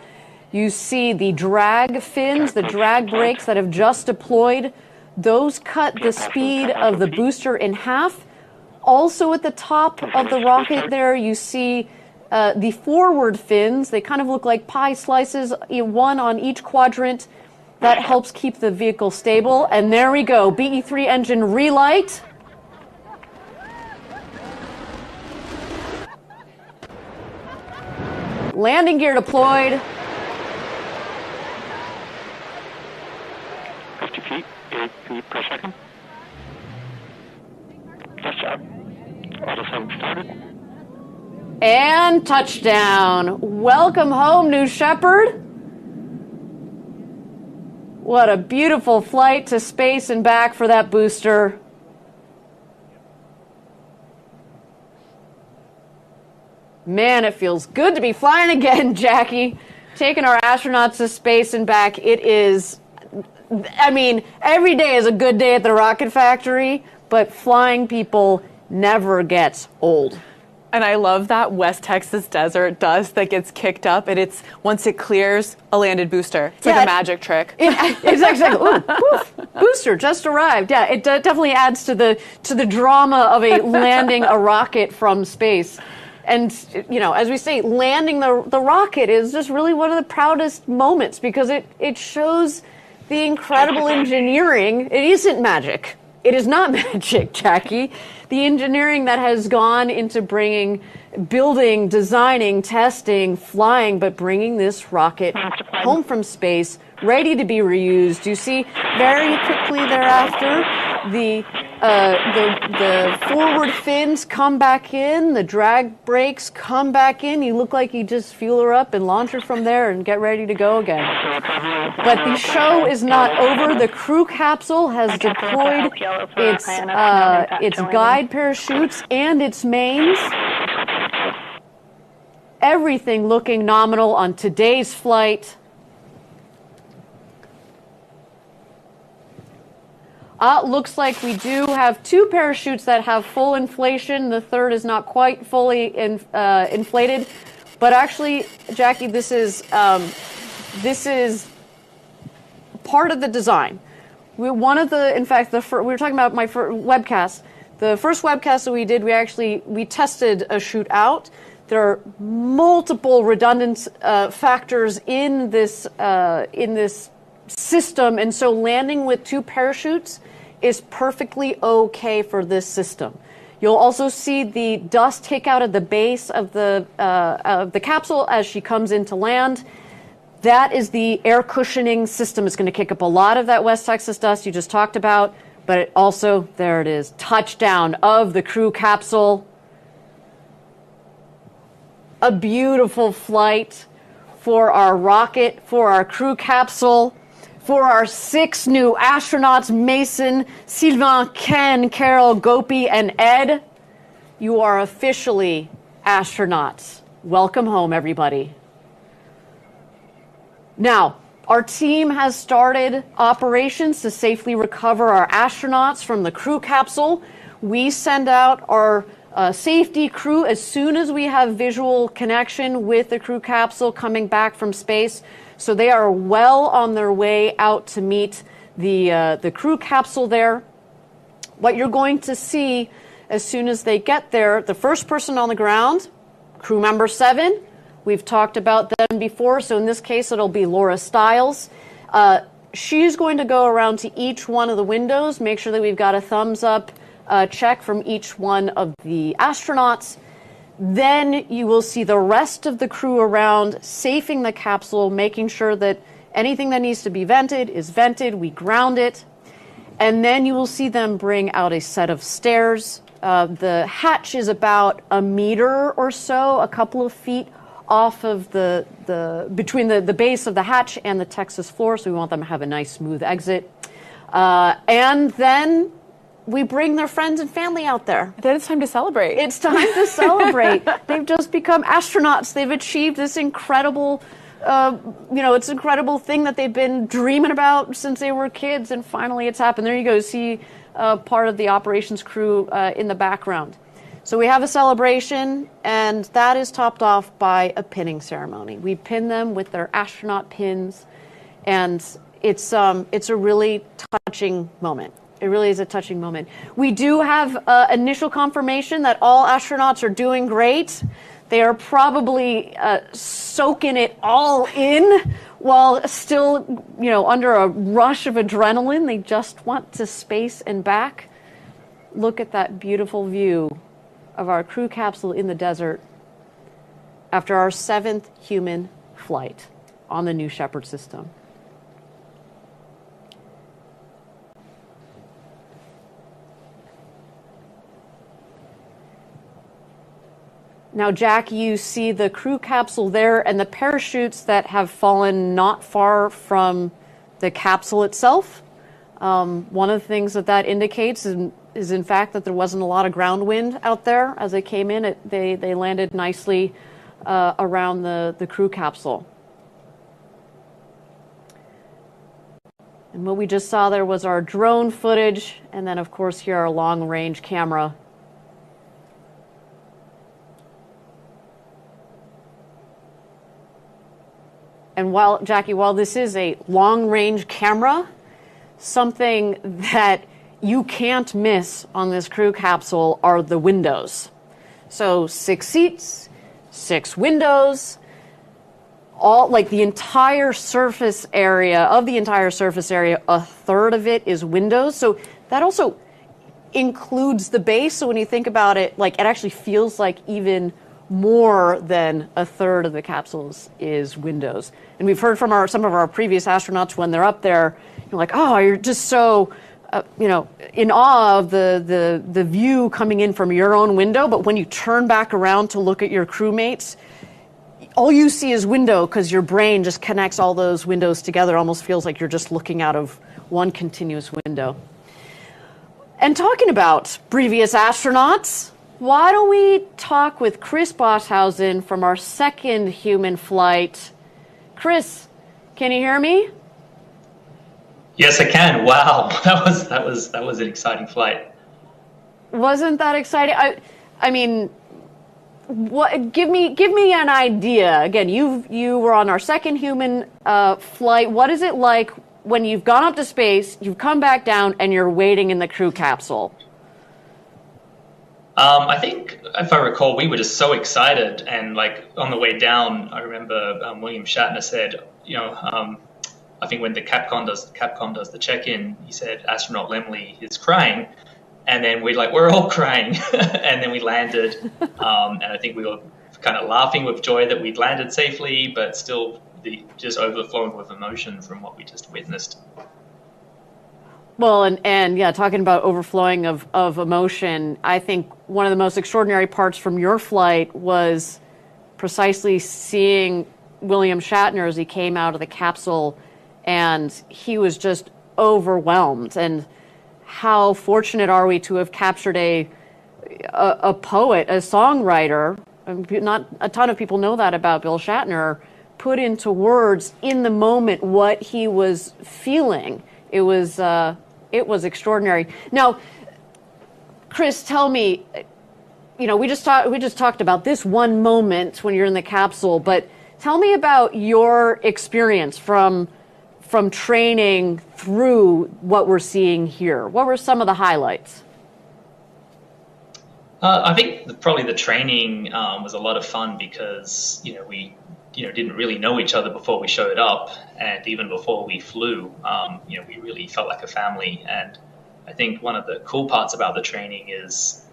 You see the drag fins, the drag brakes that have just deployed. Those cut the speed of the booster in half. Also at the top of the rocket there, you see the forward fins. They kind of look like pie slices, one on each quadrant. That helps keep the vehicle stable. And there we go, BE-3 engine relight. Landing gear deployed. 50 feet, 8 feet per second. Touchdown. Autosync started. And touchdown. Welcome home, New Shepard. What a beautiful flight to space and back for that booster. Man, it feels good to be flying again, Jackie. Taking our astronauts to space and back. It is, I mean, every day is a good day at the rocket factory, but flying people never gets old. And I love that West Texas desert dust that gets kicked up, and it's once it clears, a landed booster. It's like a magic trick. It's actually like, ooh, poof, booster just arrived. Yeah, it definitely adds to the drama of landing a rocket from space. And, you know, as we say, landing the rocket is just really one of the proudest moments because it shows the incredible engineering. It isn't magic. It is not magic, Jackie. The engineering that has gone into building, designing, testing, flying, but bringing this rocket home from space, ready to be reused. You see very quickly thereafter, the forward fins come back in, the drag brakes come back in. You look like you just fuel her up and launch her from there and get ready to go again. But the show is not over. The crew capsule has deployed its guide parachutes and its mains. Everything looking nominal on today's flight. Looks like we do have 2 parachutes that have full inflation. The third is not quite fully inflated. But actually, Jackie, this is part of the design. We were talking about my webcast. The first webcast that we did, we tested a chute out. There are multiple redundant factors in this system, and so landing with 2 parachutes is perfectly okay for this system. You'll also see the dust kick out at the base of the capsule as she comes in to land. That is the air cushioning system. It's going to kick up a lot of that West Texas dust you just talked about, but it also, there it is, touchdown of the crew capsule. A beautiful flight for our rocket, for our crew capsule, for our 6 new astronauts, Mason, Sylvain, Ken, Carol, Gopi, and Ed. You are officially astronauts. Welcome home, everybody. Now, our team has started operations to safely recover our astronauts from the crew capsule. We send out our safety crew as soon as we have visual connection with the crew capsule coming back from space. So they are well on their way out to meet the crew capsule there. What you're going to see as soon as they get there, the first person on the ground, crew member 7, we've talked about them before, so in this case it'll be Laura Stiles. She's going to go around to each one of the windows, make sure that we've got a thumbs up check from each one of the astronauts. Then you will see the rest of the crew around, safing the capsule, making sure that anything that needs to be vented is vented. We ground it. And then you will see them bring out a set of stairs. The hatch is about a meter or so, a couple of feet off of between the base of the hatch and the Texas floor. So we want them to have a nice, smooth exit. And then we bring their friends and family out there. Then it's time to celebrate. It's time to celebrate. They've just become astronauts. They've achieved this incredible, it's an incredible thing that they've been dreaming about since they were kids, and finally it's happened. There you go. See part of the operations crew in the background. So we have a celebration, and that is topped off by a pinning ceremony. We pin them with their astronaut pins, and it's a really touching moment. It really is a touching moment. We do have initial confirmation that all astronauts are doing great. They are probably soaking it all in while still, under a rush of adrenaline. They just want to space and back. Look at that beautiful view of our crew capsule in the desert after our 7th human flight on the New Shepard system. Now, Jack, you see the crew capsule there and the parachutes that have fallen not far from the capsule itself. One of the things that indicates is in fact that there wasn't a lot of ground wind out there as they came in. They landed nicely around the crew capsule. And what we just saw there was our drone footage, and then of course here our long-range camera. And Jackie, while this is a long-range camera, something that you can't miss on this crew capsule are the windows. So 6 seats, 6 windows, all like the entire surface area, a third of it is windows. So that also includes the base. So when you think about it, it actually feels like even more than a third of the capsules is windows. And we've heard from some of our previous astronauts when they're up there, you're just so, in awe of the view coming in from your own window. But when you turn back around to look at your crewmates, all you see is window because your brain just connects all those windows together. It almost feels like you're just looking out of one continuous window. And talking about previous astronauts, why don't we talk with Chris Bosshausen from our 2nd human flight. Chris, can you hear me? Yes, I can. Wow, that was an exciting flight. Wasn't that exciting? I mean, what? Give me an idea. Again, you were on our 2nd human flight. What is it like when you've gone up to space, you've come back down, and you're waiting in the crew capsule? I think, if I recall, we were just so excited, and on the way down, I remember William Shatner said, I think when the Capcom does the check-in, he said astronaut Lemley is crying, and then we're all crying, and then we landed, and I think we were kind of laughing with joy that we'd landed safely, but still just overflowing with emotion from what we just witnessed. Well, and yeah, talking about overflowing of emotion, I think one of the most extraordinary parts from your flight was precisely seeing William Shatner as he came out of the capsule, and he was just overwhelmed. And how fortunate are we to have captured a poet, a songwriter? Not a ton of people know that about Bill Shatner. Put into words in the moment what he was feeling. It was extraordinary. Now, Chris, tell me, we just talked about this one moment when you're in the capsule, but tell me about your experience from training through what we're seeing here. What were some of the highlights? I think probably the training was a lot of fun because we didn't really know each other before we showed up, and even before we flew, we really felt like a family. And I think one of the cool parts about the training is,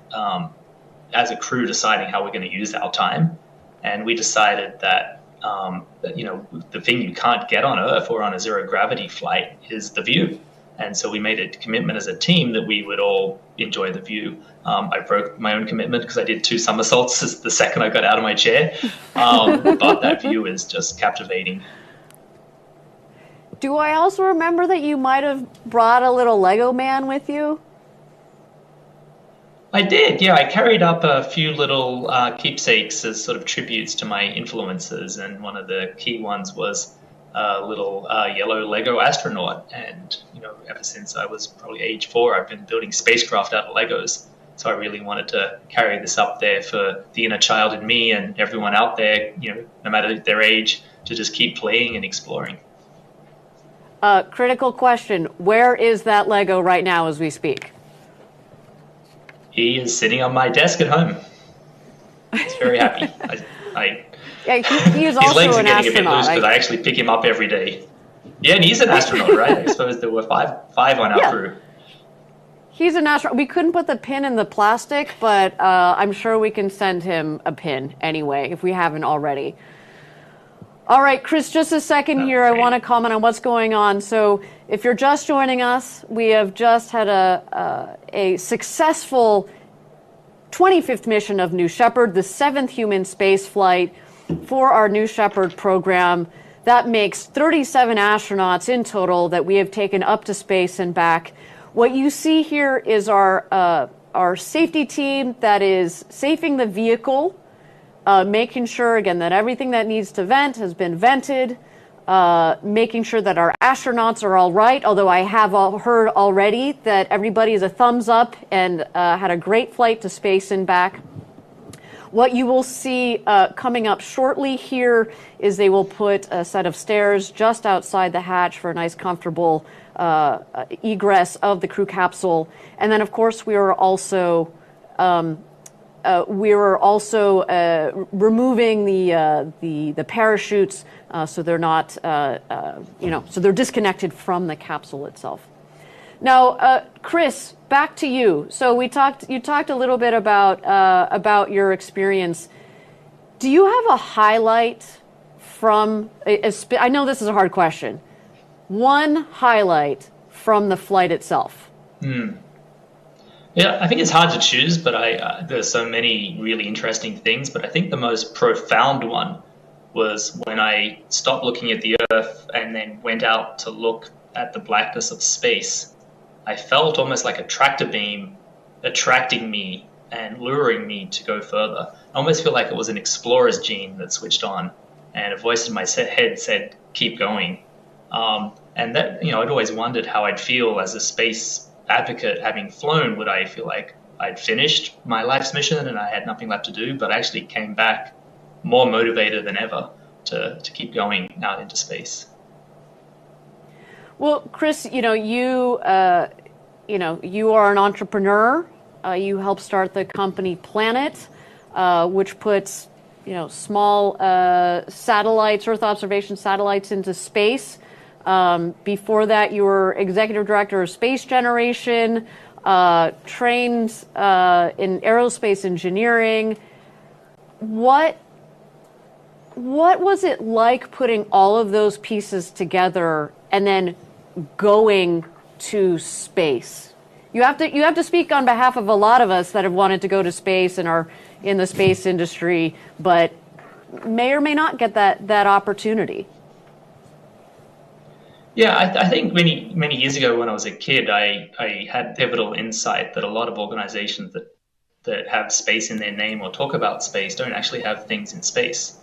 as a crew, deciding how we're going to use our time. And we decided that, the thing you can't get on Earth or on a zero gravity flight is the view. And so we made a commitment as a team that we would all enjoy the view. I broke my own commitment because I did 2 somersaults the second I got out of my chair. But that view is just captivating. Do I also remember that you might have brought a little Lego man with you? I did, yeah. I carried up a few little keepsakes as sort of tributes to my influences. And one of the key ones was a little yellow Lego astronaut. And, ever since I was probably age 4, I've been building spacecraft out of Legos. So I really wanted to carry this up there for the inner child in me and everyone out there, no matter their age, to just keep playing and exploring. Critical question. Where is that Lego right now as we speak? He is sitting on my desk at home. He's very happy. Yeah, he is his also legs are an getting a bit astronaut. loose because I actually pick him up every day. Yeah, and he's an astronaut, right? I suppose there were five on our crew. He's an astronaut. We couldn't put the pin in the plastic, but I'm sure we can send him a pin anyway, if we haven't already. All right, Chris, just a second here. I want to comment on what's going on. So if you're just joining us, we have just had a successful 25th mission of New Shepard, the 7th human space flight for our New Shepard program. That makes 37 astronauts in total that we have taken up to space and back. What you see here is our safety team that is safing the vehicle, making sure, again, that everything that needs to vent has been vented, making sure that our astronauts are all right, although I have heard already that everybody is a thumbs up and had a great flight to space and back. What you will see coming up shortly here is they will put a set of stairs just outside the hatch for a nice, comfortable egress of the crew capsule. And then, of course, we are also removing the parachutes so they're not, so they're disconnected from the capsule itself. Now, Chris, back to you. So you talked a little bit about your experience. Do you have a highlight from? I know this is a hard question. One highlight from the flight itself. Yeah, I think it's hard to choose, but there's so many really interesting things. But I think the most profound one was when I stopped looking at the Earth and then went out to look at the blackness of space. I felt almost like a tractor beam attracting me and luring me to go further. I almost feel like it was an explorer's gene that switched on, and a voice in my head said, "Keep going." And that, I'd always wondered how I'd feel as a space advocate having flown. Would I feel like I'd finished my life's mission and I had nothing left to do? But I actually came back more motivated than ever to keep going out into space. Well, Chris, you are an entrepreneur. You helped start the company Planet, which puts, small satellites, Earth observation satellites into space. Before that, you were executive director of Space Generation, trained in aerospace engineering. What was it like putting all of those pieces together and then going to space? You have to speak on behalf of a lot of us that have wanted to go to space and are in the space industry, but may or may not get that opportunity. Yeah, I think many years ago when I was a kid, I had pivotal insight that a lot of organizations that have space in their name or talk about space don't actually have things in space,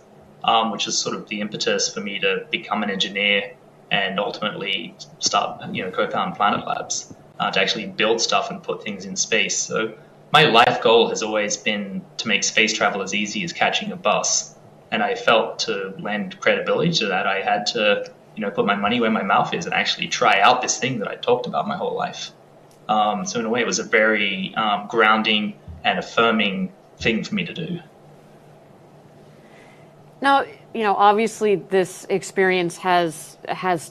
which is sort of the impetus for me to become an engineer and ultimately start, co-found Planet Labs, to actually build stuff and put things in space. So my life goal has always been to make space travel as easy as catching a bus. And I felt to lend credibility to that, I had to, put my money where my mouth is and actually try out this thing that I talked about my whole life. So in a way, it was a very grounding and affirming thing for me to do. Now, obviously this experience has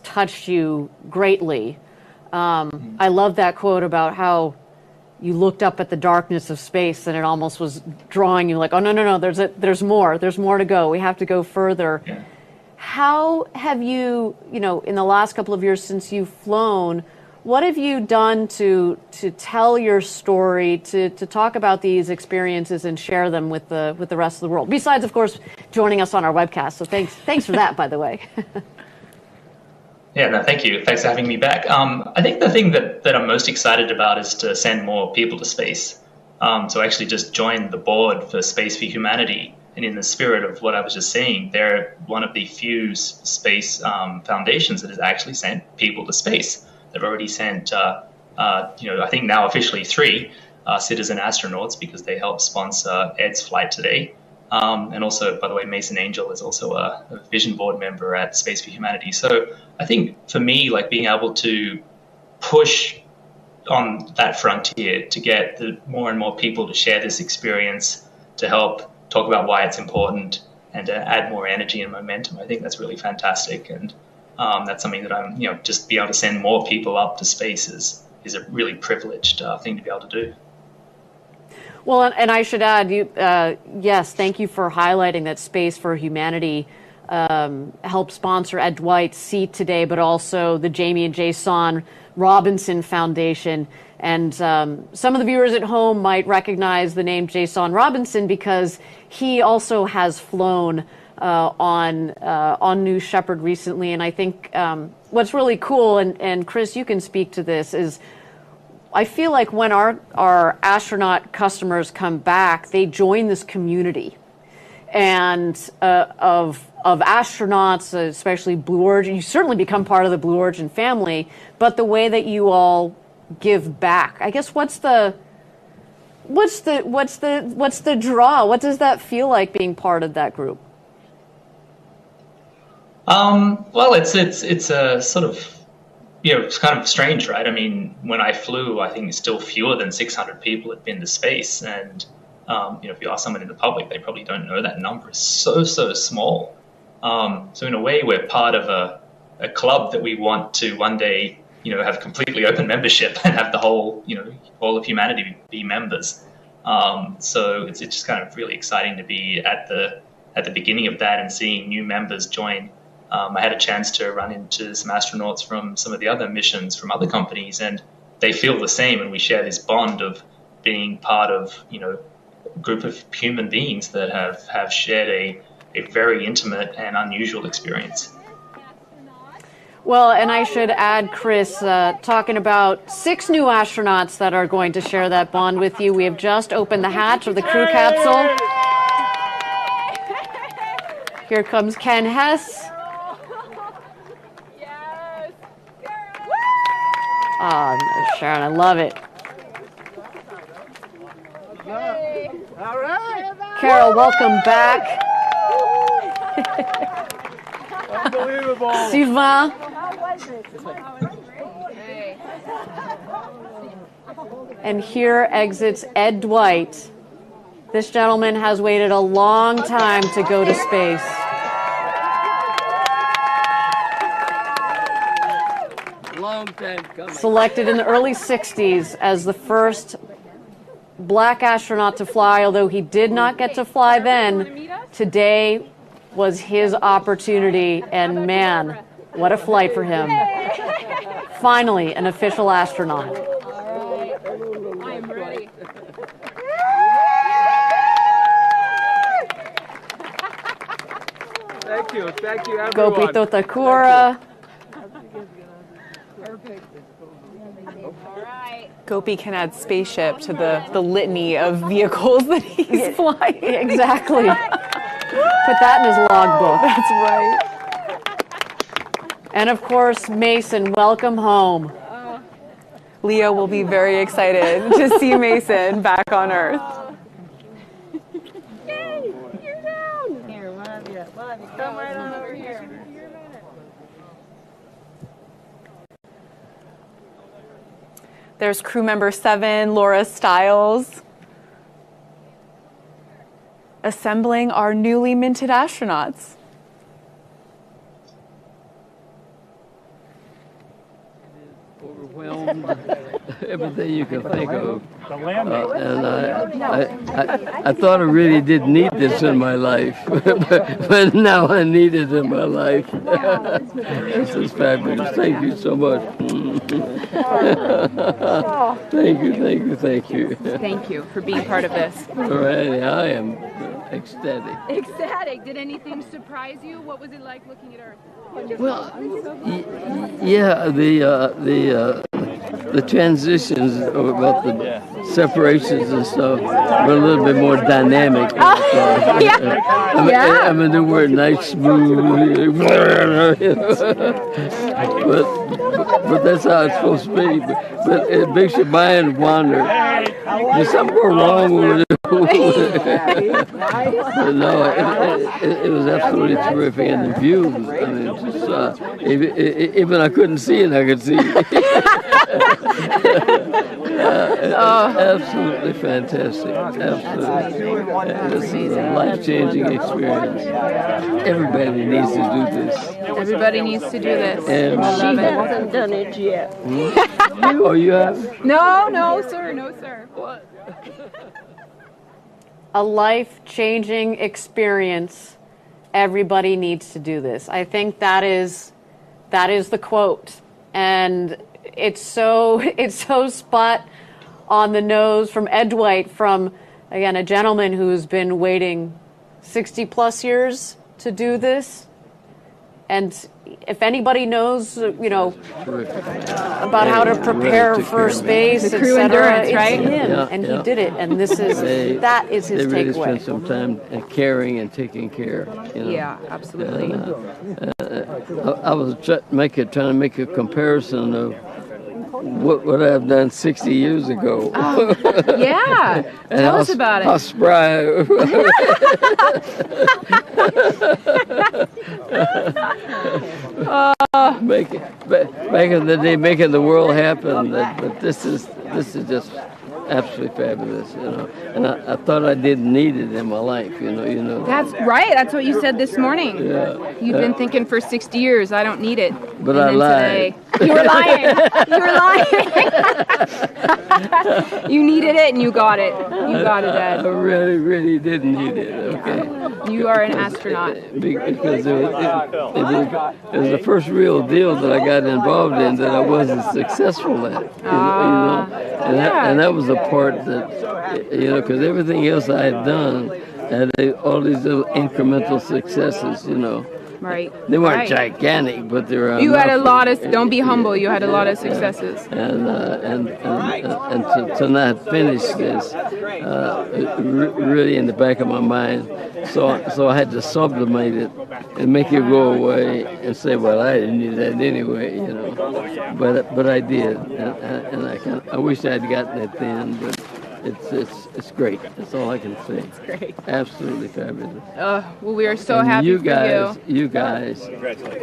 touched you greatly. I love that quote about how you looked up at the darkness of space and it almost was drawing you like, oh, no, there's more to go. We have to go further. Yeah. How have you, in the last couple of years since you've flown, what have you done to tell your story, to talk about these experiences and share them with the rest of the world? Besides, of course, joining us on our webcast. So thanks for that, by the way. Yeah, no, thank you. Thanks for having me back. I think the thing that I'm most excited about is to send more people to space. So I actually just joined the board for Space for Humanity. And in the spirit of what I was just saying, they're one of the few space foundations that has actually sent people to space. They've already sent, I think now officially 3 citizen astronauts because they helped sponsor Ed's flight today. And also, by the way, Mason Angel is also a vision board member at Space for Humanity. So I think for me, like being able to push on that frontier to get more and more people to share this experience, to help talk about why it's important, and to add more energy and momentum, I think that's really fantastic. And that's something that I'm, just be able to send more people up to space is a really privileged thing to be able to do. Well, and I should add, yes, thank you for highlighting that Space for Humanity helped sponsor Ed Dwight's seat today, but also the Jamie and Jason Robinson Foundation. And some of the viewers at home might recognize the name Jason Robinson because he also has flown on New Shepard recently. And I think what's really cool, and Chris, you can speak to this, is I feel like when our astronaut customers come back, they join this community and of astronauts, especially Blue Origin. You certainly become part of the Blue Origin family, but the way that you all give back, I guess, what's the draw? What does that feel like being part of that group? Well, it's a sort of, it's kind of strange, right? I mean, when I flew, I think still fewer than 600 people had been to space. And, if you ask someone in the public, they probably don't know that number is so small. So in a way, we're part of a club that we want to one day, have completely open membership and have the whole, all of humanity be members. So it's just kind of really exciting to be at the beginning of that and seeing new members join. I had a chance to run into some astronauts from some of the other missions from other companies, and they feel the same, and we share this bond of being part of, a group of human beings that have shared a very intimate and unusual experience. Well, and I should add, Chris, talking about 6 new astronauts that are going to share that bond with you. We have just opened the hatch of the crew capsule. Here comes Ken Hess. Oh, Sharon, I love it. All right. Carol, welcome back. Unbelievable. Sylvain. And here exits Ed Dwight. This gentleman has waited a long time to go to space. Long time coming. Selected in the early 60s as the first black astronaut to fly, although he did not get to fly then, today was his opportunity, and man, what a flight for him. Finally, an official astronaut. I'm ready. Thank you, everyone. Gopi Thotakura. Gopi can add spaceship to the litany of vehicles that he's flying. Exactly. Put that in his logbook. That's right. And of course, Mason, welcome home. Leo will be very excited to see Mason back on Earth. Yay! You're down! Here, love you. Come right on over here. There's crew member 7, Laura Stiles, assembling our newly minted astronauts. Overwhelmed. Everything you can think of. And I thought I really didn't need this in my life, but now I need it in my life. This is fabulous. Thank you so much. Thank you. Thank you for being part of this. All right, I am ecstatic. Ecstatic. Did anything surprise you? What was it like looking at Earth? Well, yeah, the transitions about the separations and stuff were a little bit more dynamic. I mean, they were nice, smooth, but that's how it's supposed to be. But it makes your mind wander. There's something wrong with it. No, it was absolutely terrific, and the view. I mean, just even I couldn't see it, I could see. Absolutely fantastic. Absolutely, this is a life-changing experience. Everybody needs to do this. Everybody needs to do this. And She hasn't done it yet. Oh, you have? No, sir. What? A life-changing experience. Everybody needs to do this. I think that is the quote, and it's so spot on the nose from Ed Dwight, from again a gentleman who's been waiting 60 plus years to do this. And if anybody knows, about how to prepare for space, the crew endurance, right? It's him, and he did it. And this is that is his They really takeaway. spent some time caring and taking care. Yeah, absolutely. I was trying to make a comparison of what I've done 60 years ago. Yeah, and tell us about it. How spry. Back in the day, making the world happen. But this is just absolutely fabulous, And I thought I didn't need it in my life, That's right. That's what you said this morning. Yeah. You've been thinking for 60 years, I don't need it. But and I then lied. Today, you were lying. You needed it and you got it. You got it, Ed. I really, really didn't need it. Okay. You are an astronaut. Because it was the first real deal that I got involved in that I wasn't successful at. And that was the part that, because everything else I had done had all these little incremental successes, Right. They weren't right. gigantic, but they were. You had a lot of. Don't be humble. You had a lot of successes. And to not finish this, really in the back of my mind, so I had to sublimate it and make it go away and say, well, I didn't need that anyway, But I did, and I wish I'd gotten it then, but. It's great. That's all I can say. It's great. Absolutely fabulous. Well, we are so happy for you. You guys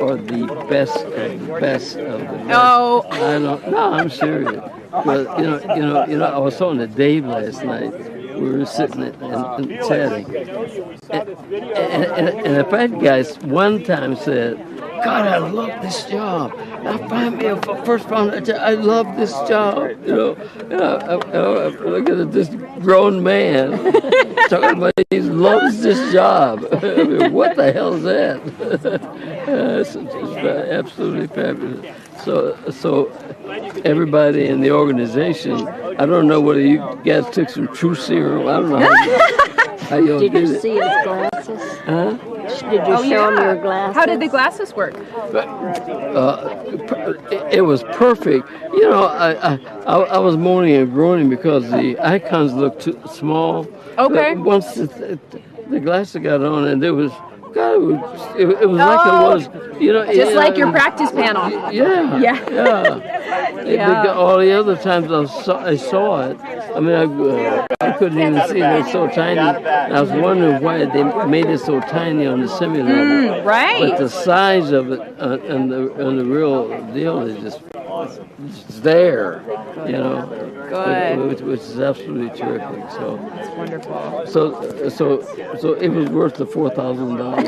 are the best of the best of the best. Oh. I'm serious. But I was talking to Dave last night. We were sitting and chatting. And the fat guy one time said, God, I love this job. I find me a first round. I love this job. I look at this grown man talking about he loves this job. I mean, what the hell is that? It's absolutely fabulous. So everybody in the organization, I don't know whether you guys took some True Serum. I don't know how you did you see his glasses? Huh? Did you show him your glasses? How did the glasses work? It was perfect. I was moaning and groaning because the icons looked too small. Okay. But once the glasses got on, and it was. God, it was like it was, Just like your practice panel. Yeah. All the other times I saw it, I mean, I couldn't even see it. It was so tiny. I was wondering why they made it so tiny on the simulator. Right. But the size of it and the real deal is just there, Good. which is absolutely terrific. So that's wonderful. So it was worth the $4,000.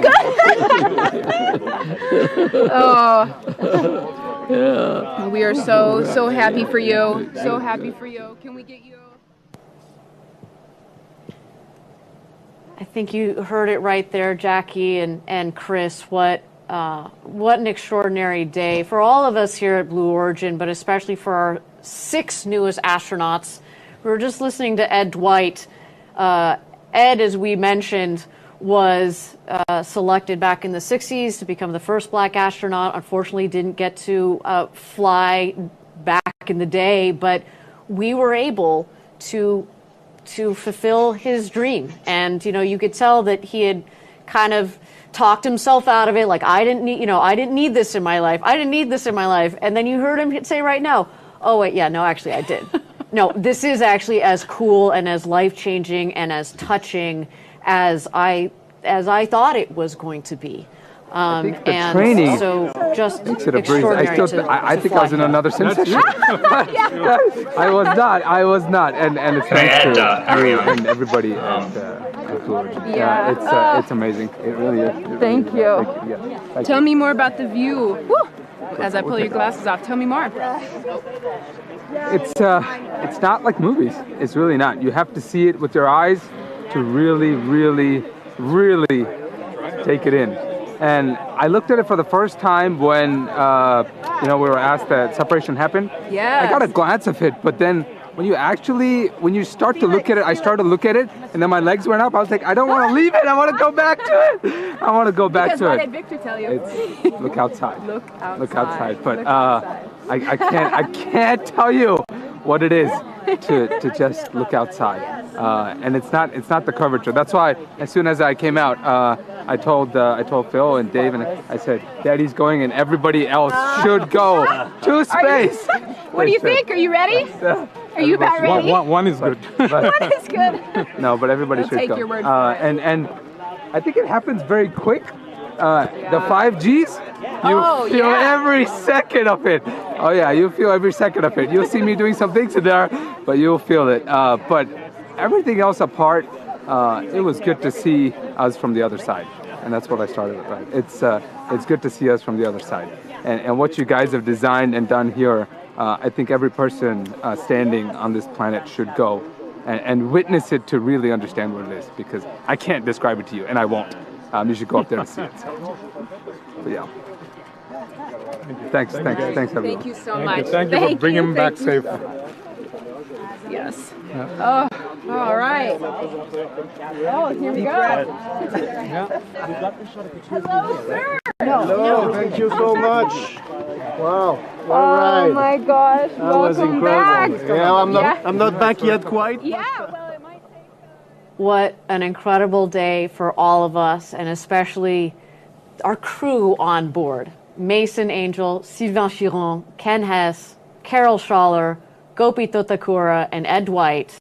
Oh. Yeah. We are so happy for you. So happy for you. Can we get you? I think you heard it right there, Jackie and Chris. What an extraordinary day for all of us here at Blue Origin, but especially for our 6 newest astronauts. We were just listening to Ed Dwight. Ed, as we mentioned, was selected back in the 60s to become the first black astronaut. Unfortunately, didn't get to fly back in the day, but we were able to fulfill his dream. And, you could tell that he had kind of talked himself out of it. Like, I didn't need this in my life. I didn't need this in my life. And then you heard him say right now, oh, wait, yeah, no, actually I did. No, this is actually as cool and as life-changing and as touching as I thought it was going to be. I think the and training so just makes it a breeze. extraordinary I think I was in another simulation. I was not, and it's thanks to you and everybody at Blue Origin. It's amazing. It really is. Thank you. Thank Tell you. me more about the view. Woo! As I pull your glasses off, tell me more. It's not like movies. It's really not. You have to see it with your eyes to really, really, really take it in. And I looked at it for the first time when we were asked that separation happened. Yes. I got a glance of it, but then when you start to look at it, I started to look at it, and then my legs went up. I was like, I don't want to leave it. I want to go back to it. I want to go back Because to what it. did Victor tell you? It's look outside. Look outside. Look outside. But Look outside. I can't tell you what it is to just look outside. And it's not the curvature. That's why as soon as I came out, I told Phil and Dave, and I said, Daddy's going, and everybody else should go to space. What do you think? Are you ready? Are you about ready? One is good. One is good. No, but everybody I'll should take go. your word for it. And I think it happens very quick. The 5Gs, you feel every second of it. Oh yeah, you feel every second of it. You'll see me doing some things in there, but you'll feel it. But everything else apart, it was good to see us from the other side. And that's what I started with, right? It's good to see us from the other side. And what you guys have designed and done here, I think every person standing on this planet should go and witness it to really understand what it is, because I can't describe it to you, and I won't. You should go up there and see it. So. But yeah. Thanks everyone. Thank you so much. Thank you for bringing him back safe. Yes. Oh, all right. Oh, here we go. Hello, sir. Hello, thank you so much. Wow. All right. Oh my gosh. That was Welcome incredible. back. Yeah, I'm not back yet quite. Yeah, well, it might take What an incredible day for all of us, and especially our crew on board. Mason Angel, Sylvain Chiron, Ken Hess, Carol Schaller, Gopi Thotakura, and Ed Dwight.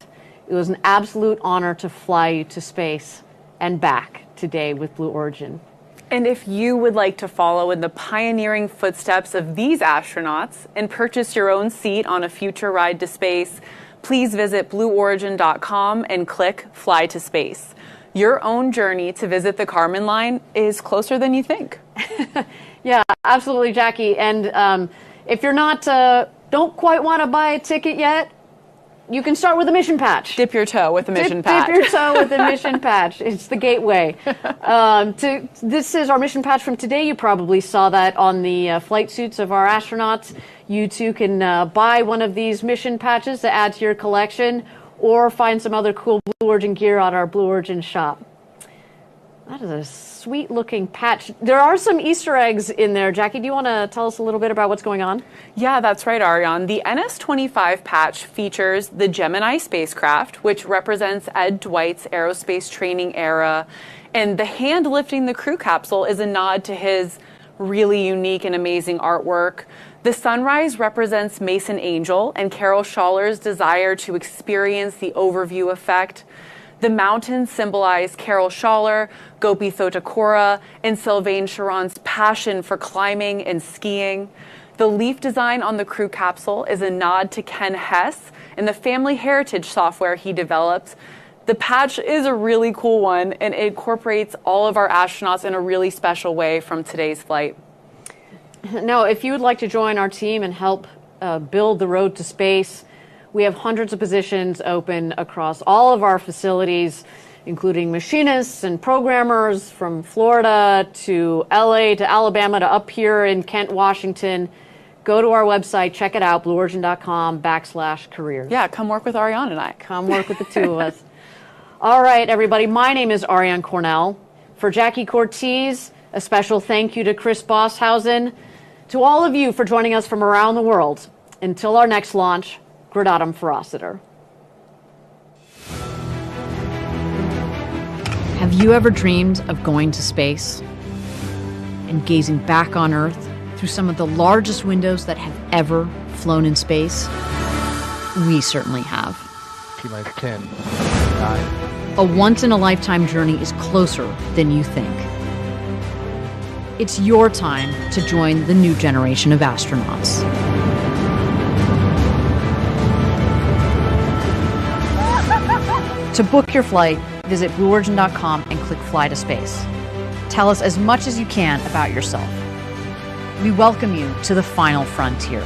It was an absolute honor to fly you to space and back today with Blue Origin. And if you would like to follow in the pioneering footsteps of these astronauts and purchase your own seat on a future ride to space, please visit blueorigin.com and click Fly to Space. Your own journey to visit the Kármán line is closer than you think. Yeah, absolutely, Jackie. And if you're not, don't quite want to buy a ticket yet, you can start with a mission patch. Dip your toe with a mission patch. Dip your toe with a mission patch. It's the gateway. This is our mission patch from today. You probably saw that on the flight suits of our astronauts. You too can buy one of these mission patches to add to your collection, or find some other cool Blue Origin gear at our Blue Origin shop. That is a sweet-looking patch. There are some Easter eggs in there. Jackie, do you want to tell us a little bit about what's going on? Yeah, that's right, Ariane. The NS-25 patch features the Gemini spacecraft, which represents Ed Dwight's aerospace training era. And the hand lifting the crew capsule is a nod to his really unique and amazing artwork. The sunrise represents Mason Angel and Carol Schaller's desire to experience the overview effect. The mountains symbolize Carol Schaller, Gopi Thotakura, and Sylvain Chiron's passion for climbing and skiing. The leaf design on the crew capsule is a nod to Ken Hess and the family heritage software he developed. The patch is a really cool one, and it incorporates all of our astronauts in a really special way from today's flight. Now, if you would like to join our team and help build the road to space, we have hundreds of positions open across all of our facilities, including machinists and programmers from Florida to LA to Alabama to up here in Kent, Washington. Go to our website, check it out, blueorigin.com/careers. Yeah, come work with Ariane and I. Come work with the two of us. All right, everybody, my name is Ariane Cornell. For Jackie Cortez, a special thank you to Chris Bosshausen. To all of you for joining us from around the world. Until our next launch, Gradatum Ferociter. Have you ever dreamed of going to space and gazing back on Earth through some of the largest windows that have ever flown in space? We certainly have. T-minus 10, 9. A once-in-a-lifetime journey is closer than you think. It's your time to join the new generation of astronauts. To book your flight, visit blueorigin.com and click Fly to Space. Tell us as much as you can about yourself. We welcome you to the final frontier.